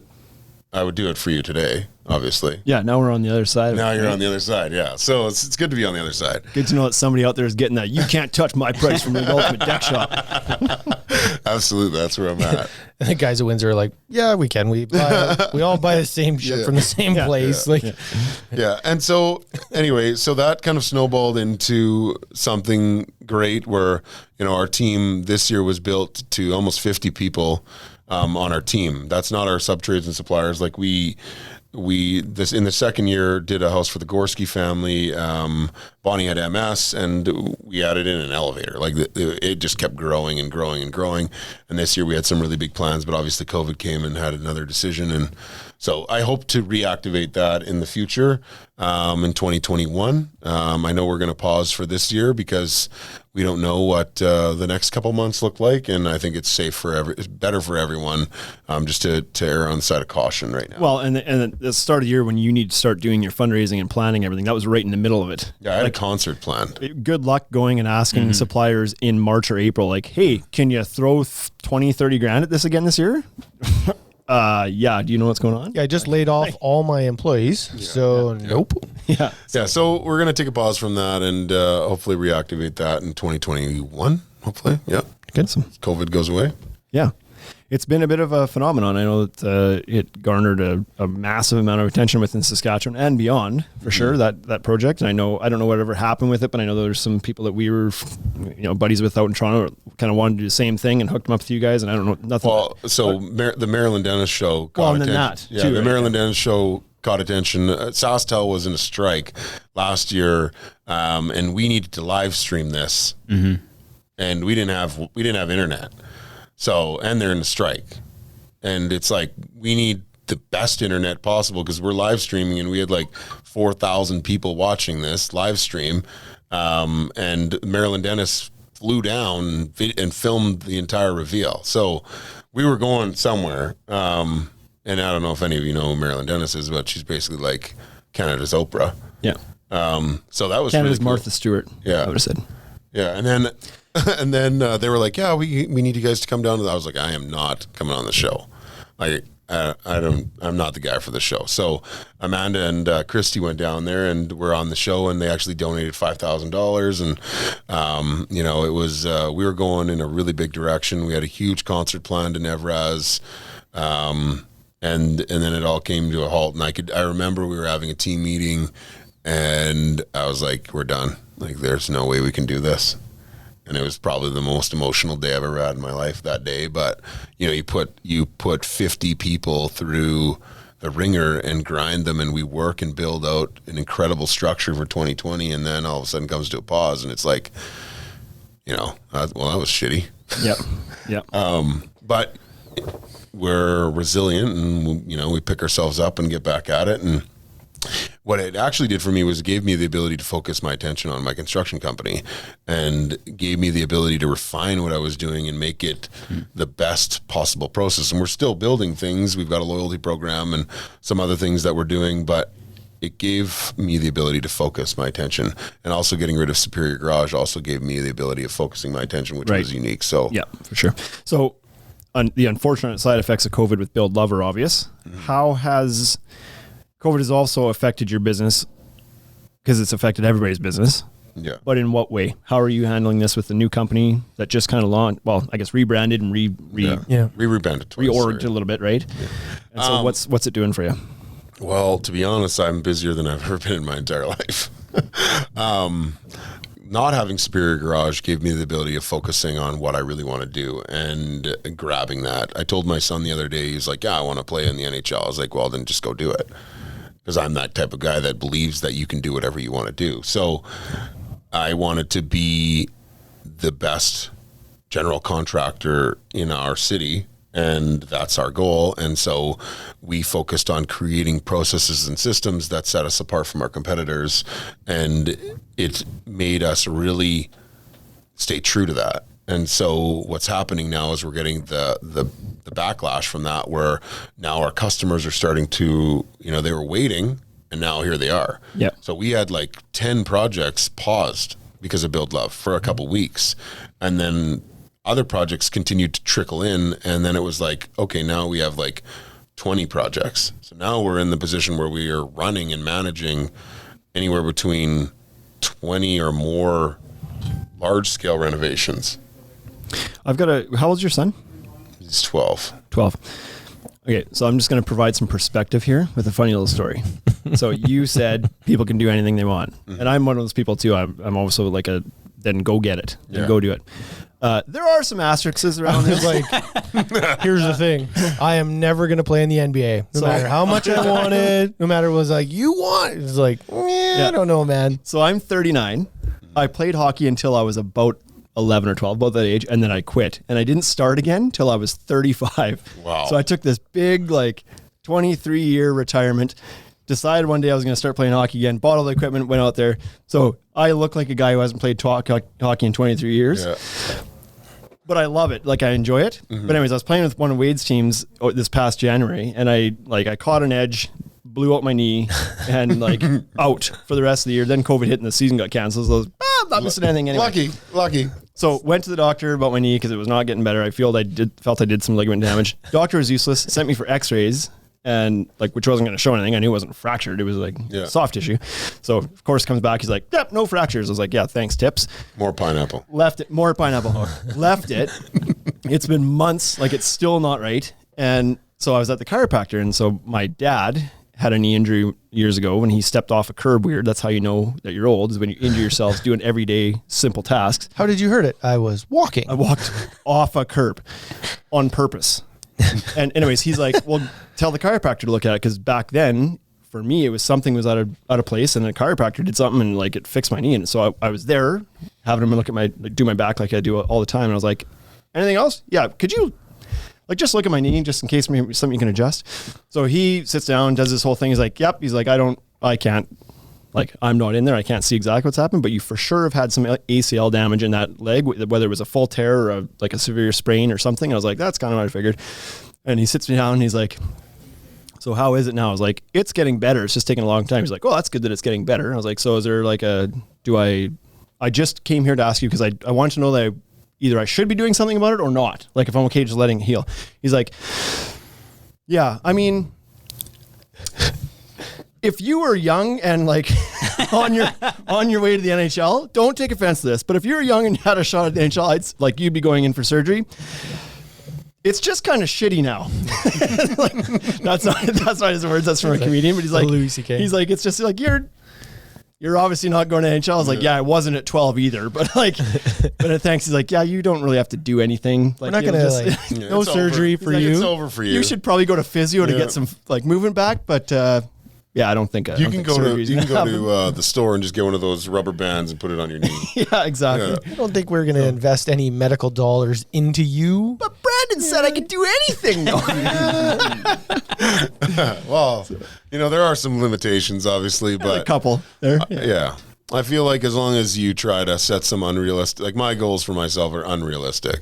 I would do it for you today, obviously. Yeah, now we're on the other side. Now you're on the other side, yeah. So it's good to be on the other side. Good to know that somebody out there is getting that. You can't touch my price from the Ultimate Deck Shop. Absolutely, that's where I'm at. And the guys at Windsor are like, yeah, we can. We all buy the same shit from the same place. Yeah. And so anyway, so that kind of snowballed into something great where, our team this year was built to almost 50 people on our team. That's not our sub-trades and suppliers. Like we this in the second year did a house for the Gorski family. Bonnie had MS, and we added in an elevator. Like it just kept growing and growing and growing. And this year we had some really big plans, but obviously COVID came and had another decision. And so I hope to reactivate that in the future in 2021. I know we're going to pause for this year because we don't know what the next couple months look like, and I think it's it's better for everyone just to err on the side of caution right now. Well, and at the start of the year when you need to start doing your fundraising and planning everything, that was right in the middle of it. Yeah, I had a concert planned. Good luck going and asking suppliers in March or April, like, hey, can you throw 20, 30 grand at this again this year? Yeah. Do you know what's going on? Yeah, I just laid off all my employees. Nope. Yeah. Yeah. So we're going to take a pause from that and hopefully reactivate that in 2021. Hopefully. Yeah. Good. COVID goes away. Yeah. It's been a bit of a phenomenon. I know that it garnered a massive amount of attention within Saskatchewan and beyond, for sure, that project. And I don't know whatever happened with it, but I know there's some people that we were, buddies with out in Toronto kind of wanted to do the same thing and hooked them up with you guys. And I don't know, nothing. Well, the Maryland Dennis Show got attention. The Maryland Dennis Show caught attention. SaskTel was in a strike last year, and we needed to live stream this, and we didn't have internet. So, and they're in a strike, and it's like, we need the best internet possible because we're live streaming and we had like 4,000 people watching this live stream. And Maryland Dennis flew down and filmed the entire reveal. So we were going somewhere. And I don't know if any of you know who Maryland Dennis is, but she's basically like Canada's Oprah. Yeah. So that was Canada's really cool. Martha Stewart. Yeah. I would have said. Yeah. And then they were like, yeah, we need you guys to come down to that. I was like, I am not coming on the show. I'm not the guy for the show. So Amanda and Christy went down there and were on the show, and they actually donated $5,000. And, it was, we were going in a really big direction. We had a huge concert planned in Evraz. And then it all came to a halt. And I remember we were having a team meeting, and I was like, we're done. Like, there's no way we can do this. And it was probably the most emotional day I've ever had in my life that day. But, you put 50 people through the ringer and grind them, and we work and build out an incredible structure for 2020. And then all of a sudden comes to a pause, and it's like, that was shitty. Yep. Yep. But we're resilient, and, we pick ourselves up and get back at it. And what it actually did for me was it gave me the ability to focus my attention on my construction company, and gave me the ability to refine what I was doing and make it the best possible process. And we're still building things. We've got a loyalty program and some other things that we're doing, but it gave me the ability to focus my attention. And also getting rid of Superior Garage also gave me the ability of focusing my attention, which was unique. So yeah, for sure. So the unfortunate side effects of COVID with Build Love are obvious. How has COVID has also affected your business? Because it's affected everybody's business. Yeah. But in what way? How are you handling this with the new company that just kind of launched? Well, I guess rebranded and we rebranded twice, reorged a little bit, right? Yeah. And so what's it doing for you? Well, to be honest, I'm busier than I've ever been in my entire life. Not having Superior Garage gave me the ability of focusing on what I really want to do and grabbing that. I told my son the other day, he's like, yeah, I want to play in the NHL. I was like, well, then just go do it. Because I'm that type of guy that believes that you can do whatever you want to do. So I wanted to be the best general contractor in our city, and that's our goal. And so we focused on creating processes and systems that set us apart from our competitors, and it made us really stay true to that. And so what's happening now is we're getting the backlash from that, where now our customers are starting to, they were waiting, and now here they are. Yeah. So we had like 10 projects paused because of Build Love for a couple weeks, and then other projects continued to trickle in, and then it was like, okay, now we have like 20 projects. So now we're in the position where we are running and managing anywhere between 20 or more large scale renovations. How old's your son? He's 12. 12. Okay, so I'm just going to provide some perspective here with a funny little story. So you said people can do anything they want. And I'm one of those people too. I'm also like then go get it. Then go do it. There are some asterisks around this. Like, here's the thing. I am never going to play in the NBA. No matter how much I wanted, no matter what was like, you want it. It's like, I don't know, man. So I'm 39. I played hockey until I was about 11 or 12, about that age, and then I quit. And I didn't start again till I was 35. Wow. So I took this big, 23-year retirement, decided one day I was going to start playing hockey again, bought all the equipment, went out there. So I look like a guy who hasn't played hockey in 23 years. Yeah. But I love it. I enjoy it. Mm-hmm. But anyways, I was playing with one of Wade's teams this past January, and I caught an edge, blew out my knee, and out for the rest of the year. Then COVID hit and the season got canceled. So I was not missing anything anyway. Lucky. So went to the doctor about my knee because it was not getting better. I felt I did some ligament damage. Doctor was useless. Sent me for x-rays. And which wasn't going to show anything. I knew it wasn't fractured. It was soft tissue. So of course comes back. He's like, yep, no fractures. I was like, yeah, thanks, tips. More pineapple. Left it. Left it. It's been months. It's still not right. And so I was at the chiropractor. And so my dad had a knee injury years ago when he stepped off a curb weird. That's how you know that you're old, is when you injure yourself doing everyday simple tasks. How did you hurt it? I was walking. I walked off a curb on purpose. And anyways, he's like, well, tell the chiropractor to look at it. Cause back then for me, it was something was out of place, and the chiropractor did something and it fixed my knee. And so I was there having him look at do my back like I do all the time. And I was like, anything else? Yeah. Could you just look at my knee just in case maybe something you can adjust? So he sits down, does this whole thing. He's like, yep. He's like, I can't, I'm not in there. I can't see exactly what's happened, but you for sure have had some ACL damage in that leg, whether it was a full tear or a severe sprain or something. I was like, that's kind of what I figured. And he sits me down and he's like, so how is it now? I was like, it's getting better. It's just taking a long time. He's like, oh, that's good that it's getting better. I was like, so is there I just came here to ask you because I want to know that either I should be doing something about it or not. If I'm okay just letting it heal. He's like, yeah, I mean, if you were young and on your way to the NHL, don't take offense to this. But if you were young and you had a shot at the NHL, you'd be going in for surgery. It's just kind of shitty now. That's not his words. That's from a comedian. But he's like, Louis C.K. He's like, it's just you're obviously not going to NHL. I was like, yeah, I wasn't at 12 either. But but thanks. He's like, yeah, you don't really have to do anything. We're not going to no surgery for you. It's over for you. You should probably go to physio to get some movement back. But yeah, I don't think you can go to the store and just get one of those rubber bands and put it on your knee. Yeah, exactly. Yeah. I don't think we're going to invest any medical dollars into you. But Brandon said I could do anything. Well, there are some limitations, obviously, but a couple there. Yeah. I feel like as long as you try to set some unrealistic, my goals for myself are unrealistic.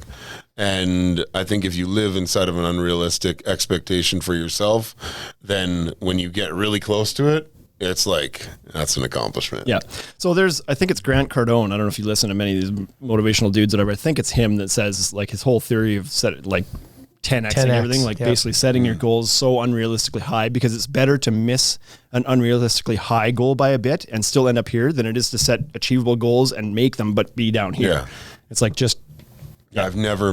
And I think if you live inside of an unrealistic expectation for yourself, then when you get really close to it, it's that's an accomplishment. Yeah. So I think it's Grant Cardone. I don't know if you listen to many of these motivational dudes, whatever. I think it's him that says his whole theory of 10X and everything, basically setting your goals so unrealistically high, because it's better to miss an unrealistically high goal by a bit and still end up here than it is to set achievable goals and make them but be down here. Yeah. It's just yeah. I've never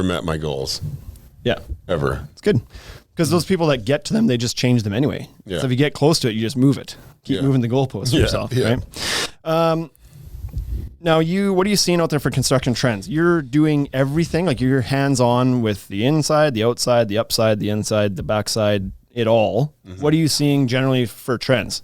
met my goals. Yeah. Ever. It's good. Because those people that get to them, they just change them anyway. Yeah. So if you get close to it, you just move it. Keep moving the goalposts for yourself, right? Now, what are you seeing out there for construction trends? You're doing everything, you're hands-on with the inside, the outside, the upside, the inside, the backside, it all. Mm-hmm. What are you seeing generally for trends?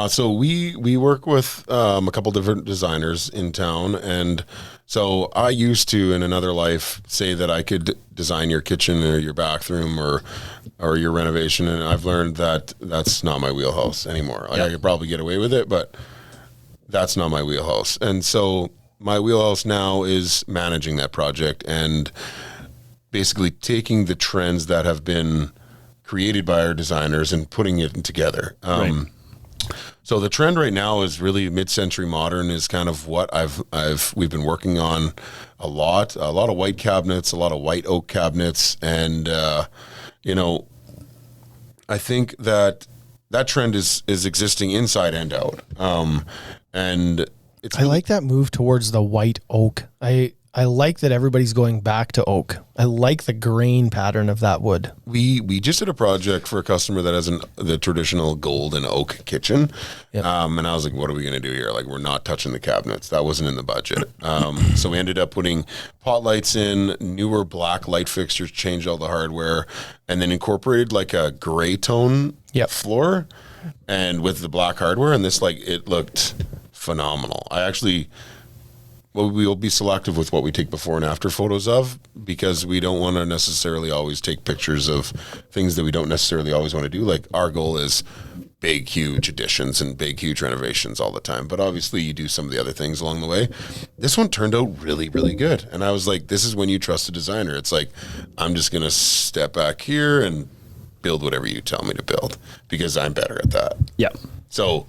So we work with a couple different designers in town, and so I used to, in another life, say that I could design your kitchen or your bathroom or your renovation, and I've learned that that's not my wheelhouse anymore. I could probably get away with it, but that's not my wheelhouse. And so my wheelhouse now is managing that project and basically taking the trends that have been created by our designers and putting it together. Right. So the trend right now is really mid-century modern is kind of what we've been working on a lot of white cabinets, a lot of white oak cabinets. And, I think that trend is existing inside and out. And it's I like that move towards the white oak. I like that everybody's going back to oak. I like the grain pattern of that wood. We just did a project for a customer that has the traditional gold and oak kitchen. Yep. And I was like, what are we going to do here? Like, we're not touching the cabinets. That wasn't in the budget. So we ended up putting pot lights in, newer black light fixtures, changed all the hardware, and then incorporated like a gray tone floor and with the black hardware. And this, like, it looked phenomenal. We'll be selective with what we take before and after photos of, because we don't want to necessarily always take pictures of things that we don't necessarily always want to do. Like, our goal is big, huge additions and big, huge renovations all the time. But obviously you do some of the other things along the way. This one turned out really, really good. And I was like, this is when you trust a designer. It's like, I'm just going to step back here and build whatever you tell me to build, because I'm better at that. Yeah. So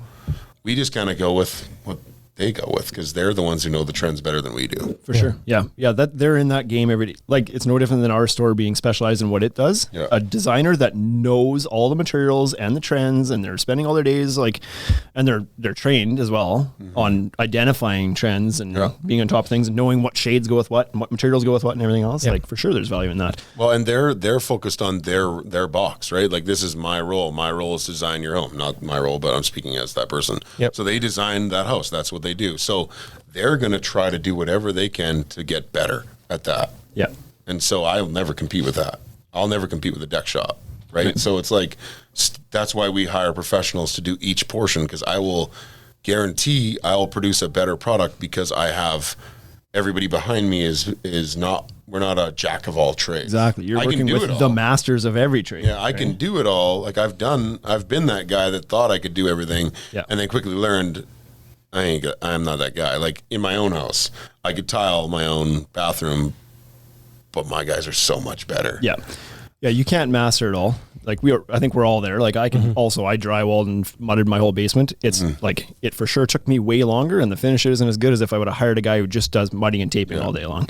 we just kind of go with what they go with, because they're the ones who know the trends better than we do. For sure. Yeah. That they're in that game every day. Like, it's no different than our store being specialized in what it does. Yeah. A designer that knows all the materials and the trends, and they're spending all their days and they're trained as well on identifying trends and being on top of things and knowing what shades go with what and what materials go with what and everything else. Like, for sure there's value in that. Well, and they're focused on their box, right? Like, this is my role. My role is to design your home. Not my role, but I'm speaking as that person. Yep. So they design that house. That's what they do. So they're going to try to do whatever they can to get better at that. Yeah. And so I'll never compete with that. I'll never compete with a deck shop, right? So it's like, that's why we hire professionals to do each portion, because I will guarantee I'll produce a better product, because I have everybody behind me is not, we're not a jack of all trades. Exactly. You're working with the masters of every trade. Yeah, I can do it all. Like, I've been that guy that thought I could do everything, and then quickly learned I'm not that guy. Like, in my own house, I could tile my own bathroom, but my guys are so much better. Yeah. Yeah, you can't master it all. Like, I think we're all there. Like, I can also, I drywalled and mudded my whole basement. It's like, it for sure took me way longer, and the finish isn't as good as if I would have hired a guy who just does mudding and taping all day long.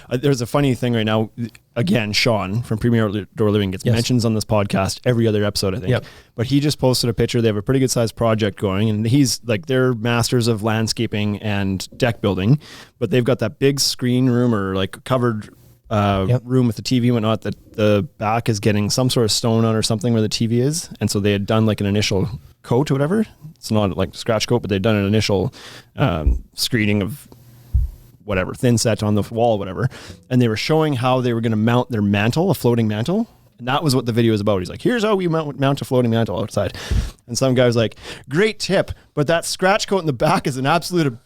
There's a funny thing right now. Again, Sean from Premier Outdoor Living gets mentions on this podcast every other episode, I think. Yep. But he just posted a picture. They have a pretty good sized project going, and he's like, they're masters of landscaping and deck building, but they've got that big screen room or like covered room with the TV and whatnot, that the back is getting some sort of stone on or something where the TV is. And so they had done like an initial coat or whatever. It's not like scratch coat, but they'd done an initial screening of whatever, thin set on the wall, whatever. And they were showing how they were going to mount their mantle, a floating mantle. And that was what the video was about. He's like, here's how we mount a floating mantle outside. And some guy was like, great tip, but that scratch coat in the back is an absolute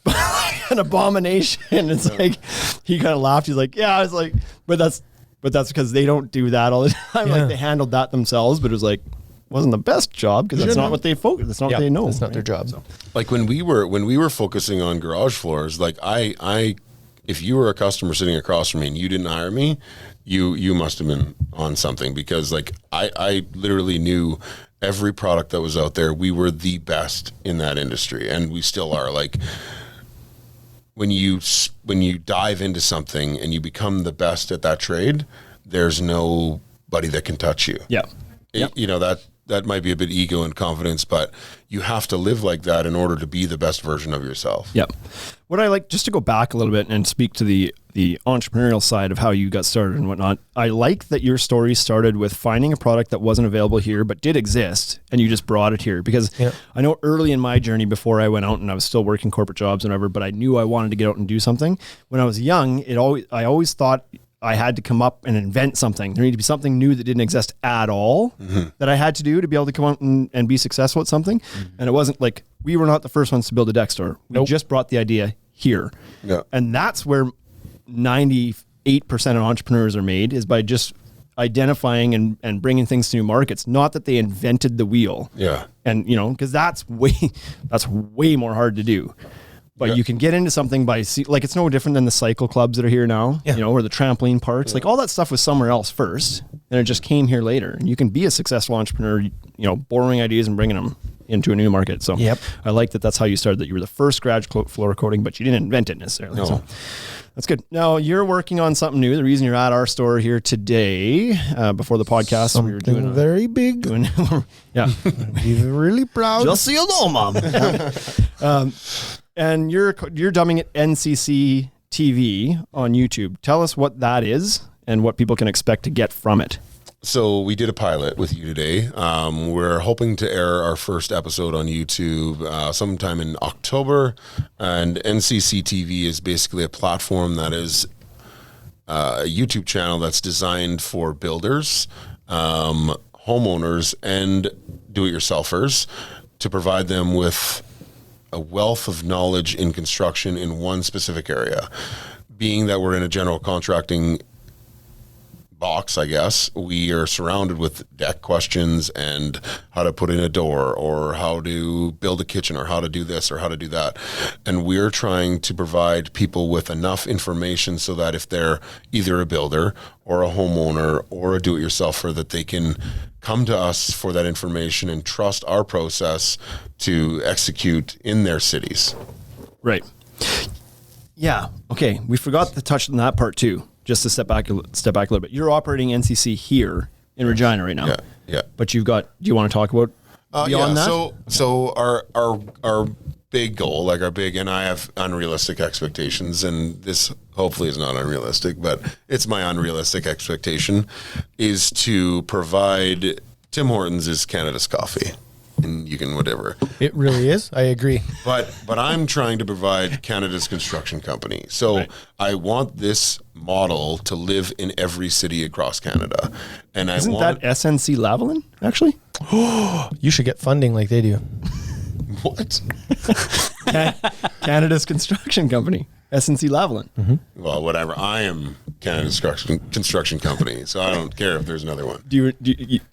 an abomination. It's like, he kind of laughed. He's like, yeah, I was like, but that's because they don't do that all the time. Like, they handled that themselves, but it was like, wasn't the best job, because that's not what they focus. That's not what they know. That's not their job. So. Like, when we were focusing on garage floors, like, I if you were a customer sitting across from me and you didn't hire me, you must have been on something, because like, I literally knew every product that was out there. We were the best in that industry, and we still are. Like, when you dive into something and you become the best at that trade, there's nobody that can touch you. Yeah. You know, that might be a bit ego and confidence, but you have to live like that in order to be the best version of yourself. Yep. What I like, just to go back a little bit and speak to the entrepreneurial side of how you got started and whatnot, I like that your story started with finding a product that wasn't available here but did exist, and you just brought it here. Because I know early in my journey, before I went out and I was still working corporate jobs and whatever, but I knew I wanted to get out and do something. When I was young, I always thought I had to come up and invent something. There needed to be something new that didn't exist at all that I had to do to be able to come out and be successful at something. And it wasn't like, we were not the first ones to build a deck store. We just brought the idea here. Yeah. And that's where 98% of entrepreneurs are made, is by just identifying and bringing things to new markets. Not that they invented the wheel. Yeah. And, you know, because that's way more hard to do. But you can get into something by, like, it's no different than the cycle clubs that are here now, you know, or the trampoline parks. Like, all that stuff was somewhere else first, and it just came here later. And you can be a successful entrepreneur, you know, borrowing ideas and bringing them into a new market. So Yep. I like that. That's how you started, that you were the first garage floor coating, but you didn't invent it necessarily. No. So that's good. Now you're working on something new. The reason you're at our store here today, before the podcast, we were doing very big. yeah. He's really proud. Just so you know, Mom. And you're dubbing it NCC TV on YouTube. Tell us what that is and what people can expect to get from it. So we did a pilot with you today. We're hoping to air our first episode on YouTube sometime in October. And NCC TV is basically a platform that is a YouTube channel that's designed for builders, homeowners, and do-it-yourselfers to provide them with a wealth of knowledge in construction in one specific area. Being that we're in a general contracting box, I guess, we are surrounded with deck questions and how to put in a door or how to build a kitchen or how to do this or how to do that. And we're trying to provide people with enough information so that if they're either a builder or a homeowner or a do-it-yourselfer, that they can come to us for that information and trust our process to execute in their cities. Right. Yeah. Okay. We forgot to touch on that part too. Just to step back a little bit. You're operating NCC here in Regina right now. Yeah. Yeah. But you've got, do you want to talk about beyond that? So our big goal, and I have unrealistic expectations, and this hopefully is not unrealistic, but it's my unrealistic expectation, is to provide Tim Hortons is Canada's coffee. And you can whatever. It really is. I agree. But I'm trying to provide Canada's construction company. So right. I want this model to live in every city across Canada. And Isn't that SNC Lavalin, actually? You should get funding like they do. What? Canada's construction company. SNC Lavalin. Mm-hmm. Well, whatever. I am Canada's construction company, so I don't care if there's another one. You're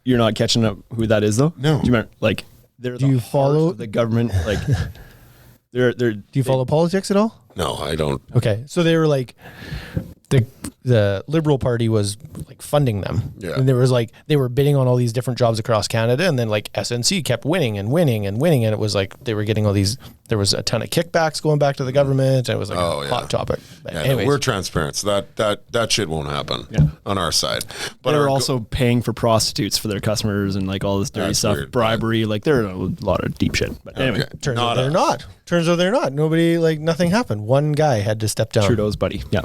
not catching up who that is, though? No. Do you remember, like, they're do you follow the government? Like, do you follow politics at all? No, I don't. Okay, so they were like, the Liberal Party was like funding them. Yeah. And there was like, they were bidding on all these different jobs across Canada, and then like SNC kept winning and winning and winning, and it was like they were getting all these, there was a ton of kickbacks going back to the government, and it was like a hot topic. But anyways. We're transparent, so that shit won't happen on our side. But they're also paying for prostitutes for their customers and like all this dirty stuff, weird, bribery, like there are a lot of deep shit. But anyway, turns out they're not. Nobody, like, nothing happened. One guy had to step down. Trudeau's buddy. Yeah.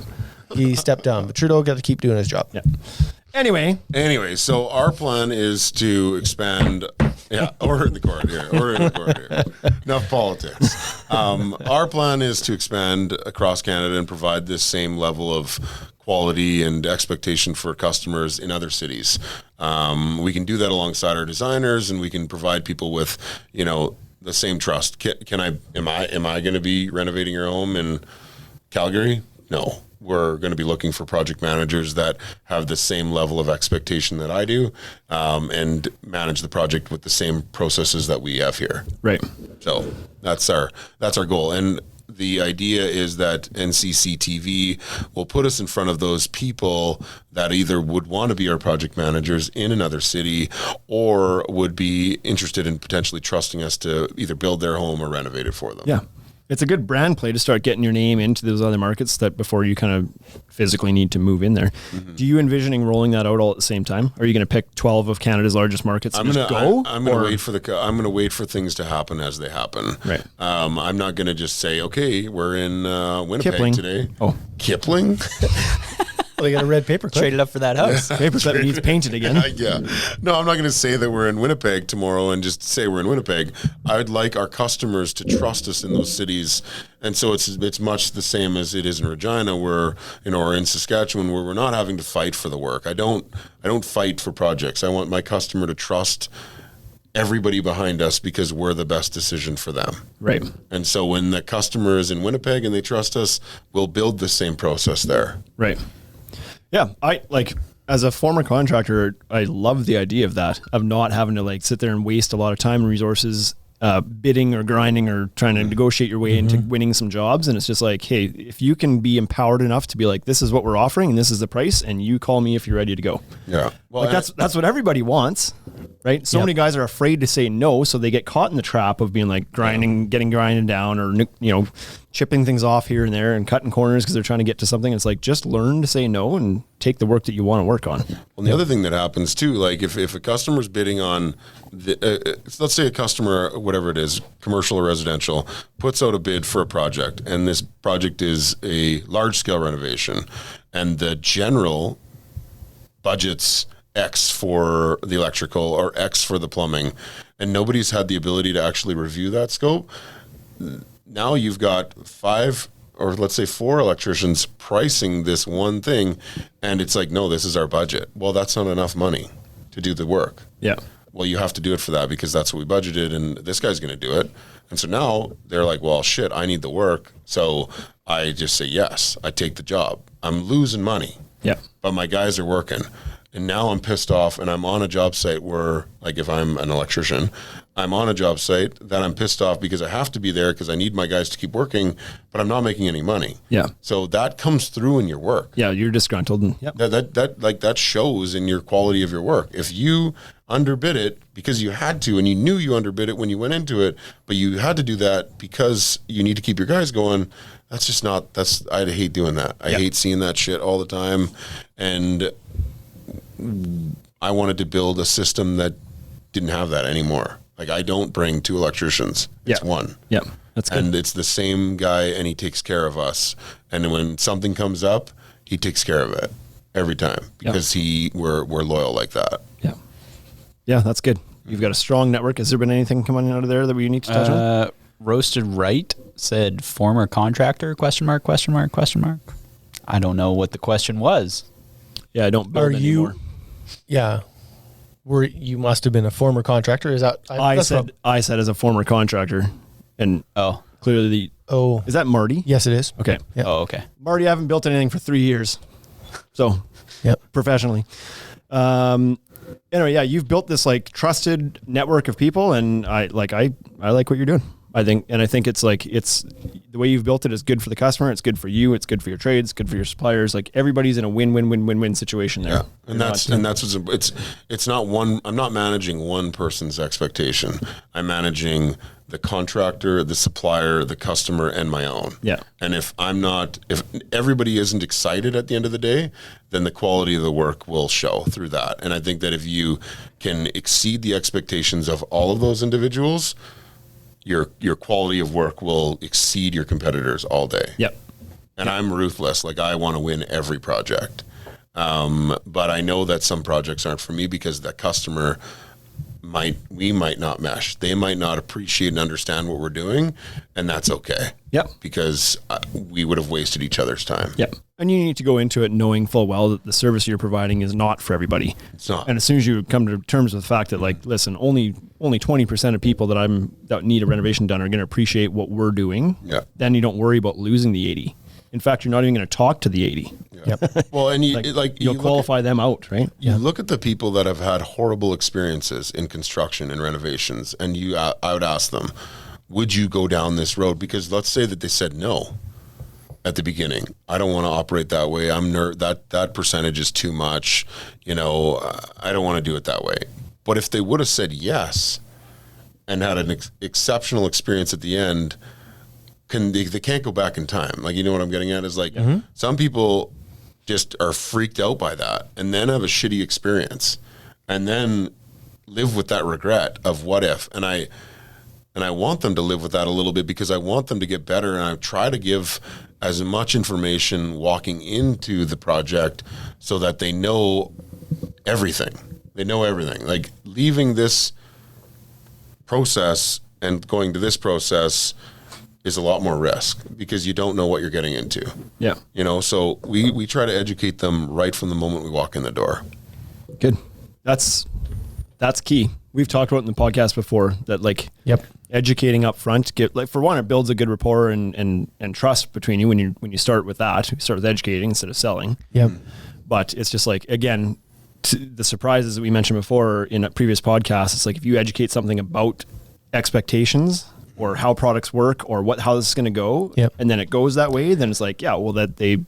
He stepped down, but Trudeau got to keep doing his job. Yeah. Anyway, so our plan is to expand. Yeah, order in the court here. Enough politics. Our plan is to expand across Canada and provide this same level of quality and expectation for customers in other cities. We can do that alongside our designers, and we can provide people with, the same trust. Am I going to be renovating your home in Calgary? No. We're going to be looking for project managers that have the same level of expectation that I do, and manage the project with the same processes that we have here. Right. So that's our goal. And the idea is that NCC TV will put us in front of those people that either would want to be our project managers in another city or would be interested in potentially trusting us to either build their home or renovate it for them. Yeah. It's a good brand play to start getting your name into those other markets that before you kind of physically need to move in there. Mm-hmm. Do you envisioning rolling that out all at the same time? Are you going to pick 12 of Canada's largest markets and just go? I'm going to wait for things to happen as they happen. Right. I'm not going to just say, okay, we're in Winnipeg Kipling today. Oh, Kipling. Well, they got a red paper clip. Traded up for that house. Paper clip needs painted again. Yeah. No, I'm not going to say that we're in Winnipeg tomorrow and just say we're in Winnipeg. I would like our customers to trust us in those cities. And so it's much the same as it is in Regina, or in Saskatchewan, where we're not having to fight for the work. I don't fight for projects. I want my customer to trust everybody behind us because we're the best decision for them. Right. And so when the customer is in Winnipeg and they trust us, we'll build the same process there. Right. Yeah, as a former contractor, I love the idea of that, of not having to sit there and waste a lot of time and resources bidding or grinding or trying to negotiate your way into winning some jobs. And it's just like, hey, if you can be empowered enough to be like, this is what we're offering and this is the price, and you call me if you're ready to go. Yeah. Well, like that's what everybody wants, right? So many guys are afraid to say no, so they get caught in the trap of being like getting grinded down, or chipping things off here and there and cutting corners because they're trying to get to something. It's like, just learn to say no and take the work that you want to work on. Well, the other thing that happens too, like if a customer's bidding on, let's say a customer, whatever it is, commercial or residential, puts out a bid for a project, and this project is a large scale renovation, and the general budget's X for the electrical or X for the plumbing, and nobody's had the ability to actually review that scope. Now you've got 5 or let's say 4 electricians pricing this one thing, and it's like, no, this is our budget. Well, that's not enough money to do the work. Yeah. Well, you have to do it for that because that's what we budgeted, and this guy's going to do it. And so now they're like, well, shit, I need the work. So I just say yes, I take the job. I'm losing money. Yeah. But my guys are working. And now I'm pissed off, and I'm on a job site where, like, if I'm an electrician, I'm on a job site that I'm pissed off because I have to be there because I need my guys to keep working, but I'm not making any money. Yeah. So that comes through in your work. Yeah, you're disgruntled. And, That shows in your quality of your work. If you underbid it because you had to, and you knew you underbid it when you went into it, but you had to do that because you need to keep your guys going, that's just not, I hate doing that. I hate seeing that shit all the time. And I wanted to build a system that didn't have that anymore. Like, I don't bring 2 electricians. It's one. Yeah. That's good. And it's the same guy, and he takes care of us. And when something comes up, he takes care of it every time because we're loyal like that. Yeah. Yeah, that's good. You've got a strong network. Has there been anything coming out of there that we need to touch on? Roasted Right said former contractor, ? I don't know what the question was. Yeah, I don't build anymore. Yeah. You must have been a former contractor. Is that I said as a former contractor, and clearly is that Marty? Yes, it is. Okay. Yep. Oh, okay. Marty, I haven't built anything for 3 years, so professionally. Anyway, yeah, you've built this like trusted network of people, and I like what you're doing. I think it's the way you've built it is good for the customer. It's good for you. It's good for your trades. Good for your suppliers. Like, everybody's in a win-win situation there. Yeah, and that's what's it's not one. I'm not managing one person's expectation. I'm managing the contractor, the supplier, the customer, and my own. Yeah. And if everybody isn't excited at the end of the day, then the quality of the work will show through that. And I think that if you can exceed the expectations of all of those individuals, your quality of work will exceed your competitors all day. Yep. And I'm ruthless. Like, I want to win every project. But I know that some projects aren't for me because the customer we might not mesh. They might not appreciate and understand what we're doing, and that's okay. Yep. Because we would have wasted each other's time. Yep. And you need to go into it knowing full well that the service you're providing is not for everybody. It's not. And as soon as you come to terms with the fact that, like, listen, only 20% of people that need a renovation done are going to appreciate what we're doing. Yeah. Then you don't worry about losing the 80. In fact, you're not even going to talk to the 80. Yeah. Yep. Well, and you'll qualify them out, right? You look at the people that have had horrible experiences in construction and renovations, and I would ask them, would you go down this road? Because let's say that they said no at the beginning. I don't want to operate that way. That percentage is too much. I don't want to do it that way. But if they would have said yes and had an exceptional experience at the end, they can't go back in time. Like, you know what I'm getting at is like, some people just are freaked out by that and then have a shitty experience and then live with that regret of what if. And I want them to live with that a little bit because I want them to get better, and I try to give as much information walking into the project so that they know everything. They know everything. Like, leaving this process and going to this process is a lot more risk because you don't know what you're getting into. Yeah. So we try to educate them right from the moment we walk in the door. Good. That's key. We've talked about it in the podcast before that, like, educating up front, for one, it builds a good rapport and trust between you when you start with that. You start with educating instead of selling. Yep. But it's just like, again, the surprises that we mentioned before in a previous podcast, it's like, if you educate something about expectations or how products work or how this is going to go, and then it goes that way, then it's like, yeah, well, that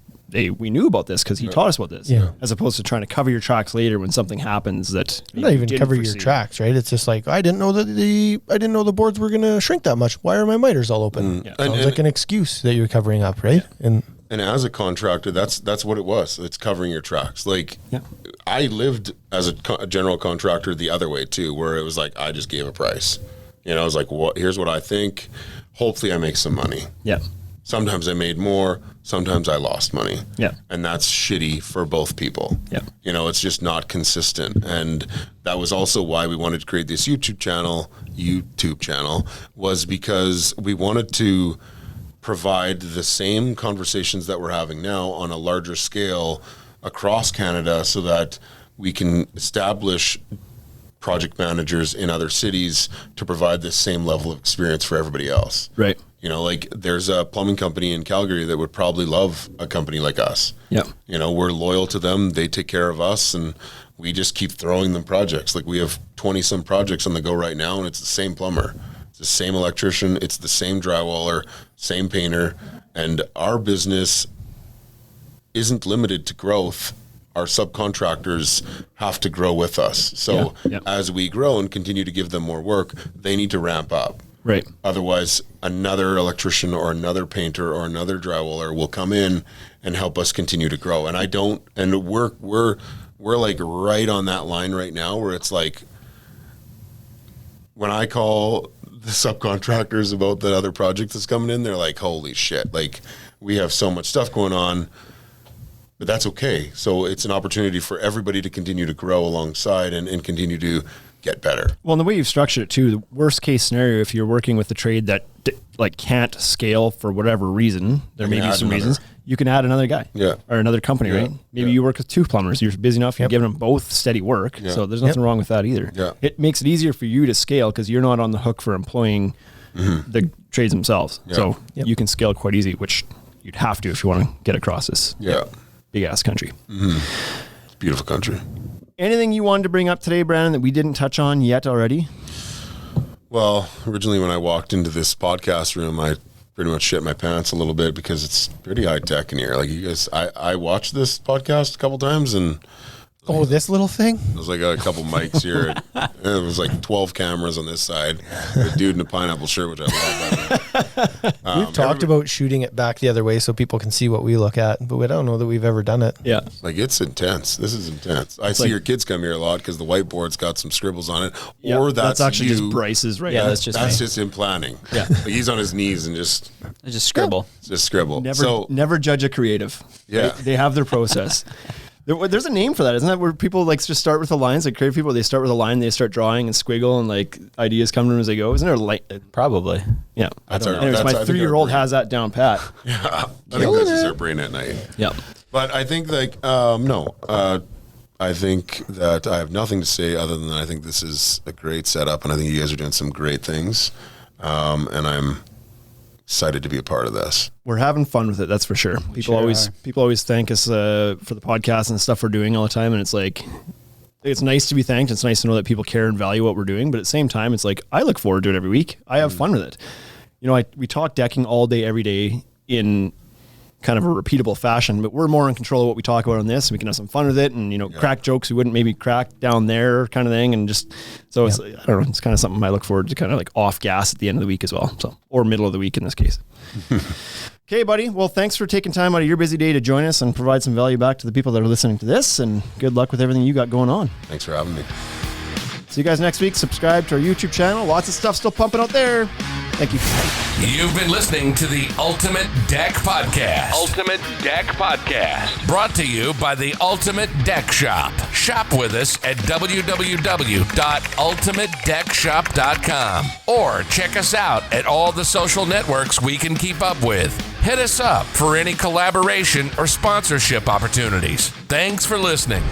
we knew about this because he taught us about this, as opposed to trying to cover your tracks later when something happens that not even cover your tracks, right? It's just like, I didn't know the boards were going to shrink that much. Why are my miters all open? Sounds like an excuse that you're covering up, right? And as a contractor, that's what it was. It's covering your tracks. Like, I lived as a general contractor the other way too, where it was like, I just gave a price. I was like, here's what I think. Hopefully I make some money. Yeah. Sometimes I made more. Sometimes I lost money. Yeah. And that's shitty for both people. Yeah. It's just not consistent. And that was also why we wanted to create this YouTube channel, was because we wanted to provide the same conversations that we're having now on a larger scale across Canada so that we can establish project managers in other cities to provide the same level of experience for everybody else. Right. Like there's a plumbing company in Calgary that would probably love a company like us. Yeah. We're loyal to them. They take care of us and we just keep throwing them projects. Like we have 20 some projects on the go right now and it's the same plumber. It's the same electrician. It's the same drywaller, same painter. And our business isn't limited to growth. Our subcontractors have to grow with us. So as we grow and continue to give them more work, they need to ramp up. Right. Otherwise, another electrician or another painter or another drywaller will come in and help us continue to grow. And we're like right on that line right now where it's like when I call the subcontractors about the other project that's coming in, they're like, holy shit, like we have so much stuff going on. But that's okay. So it's an opportunity for everybody to continue to grow alongside and continue to get better. Well, and the way you've structured it too, the worst case scenario, if you're working with a trade that can't scale for whatever reason, there may be some reasons, you can add another guy or another company, right? Maybe you work with two plumbers. You're busy enough. You're giving them both steady work. So there's nothing wrong with that either. Yeah. It makes it easier for you to scale because you're not on the hook for employing the trades themselves. Yeah. So you can scale quite easy, which you'd have to if you want to get across this big ass country. It's a beautiful country. Anything you wanted to bring up today, Brandon, that we didn't touch on yet already? Well, originally when I walked into this podcast room, I pretty much shit my pants a little bit because it's pretty high tech in here. Like you guys, I watched this podcast a couple times and this little thing? It was like a couple mics here. It was like 12 cameras on this side. A dude in a pineapple shirt, which I love. We've talked about shooting it back the other way so people can see what we look at, but we don't know that we've ever done it. Yeah. Like it's intense. This is intense. I see your kids come here a lot because the whiteboard's got some scribbles on it. Or that's actually you. Just Bryce's right now. Yeah, that's just him planning. Yeah. Like he's on his knees and just scribble. Just scribble. Never judge a creative. Yeah. They have their process. There's a name for that, isn't that? Where people like just start with the lines, like creative people, they start with a line, they start drawing and squiggle, and like ideas come to them as they go. Isn't there a light? Probably. Yeah. Anyways, my 3-year-old has that down pat. Yeah. I think that's just our brain at night. Yeah. But I think like I think that I have nothing to say other than I think this is a great setup, and I think you guys are doing some great things, and I'm excited to be a part of this. We're having fun with it, that's for sure. People always thank us for the podcast and the stuff we're doing all the time, and it's like it's nice to be thanked. It's nice to know that people care and value what we're doing, but at the same time, it's like I look forward to it every week. I have fun with it. We talk decking all day, every day in kind of a repeatable fashion, but we're more in control of what we talk about on this. We can have some fun with it and, crack jokes we wouldn't maybe crack down there kind of thing. And just, so it's, I don't know, it's kind of something I look forward to kind of like off gas at the end of the week as well. So, or middle of the week in this case. Okay, buddy. Well, thanks for taking time out of your busy day to join us and provide some value back to the people that are listening to this, and good luck with everything you got going on. Thanks for having me. See you guys next week. Subscribe to our YouTube channel. Lots of stuff still pumping out there. Thank you. You've been listening to the Ultimate Deck Podcast. Ultimate Deck Podcast. Brought to you by the Ultimate Deck Shop. Shop with us at www.ultimatedeckshop.com or check us out at all the social networks we can keep up with. Hit us up for any collaboration or sponsorship opportunities. Thanks for listening.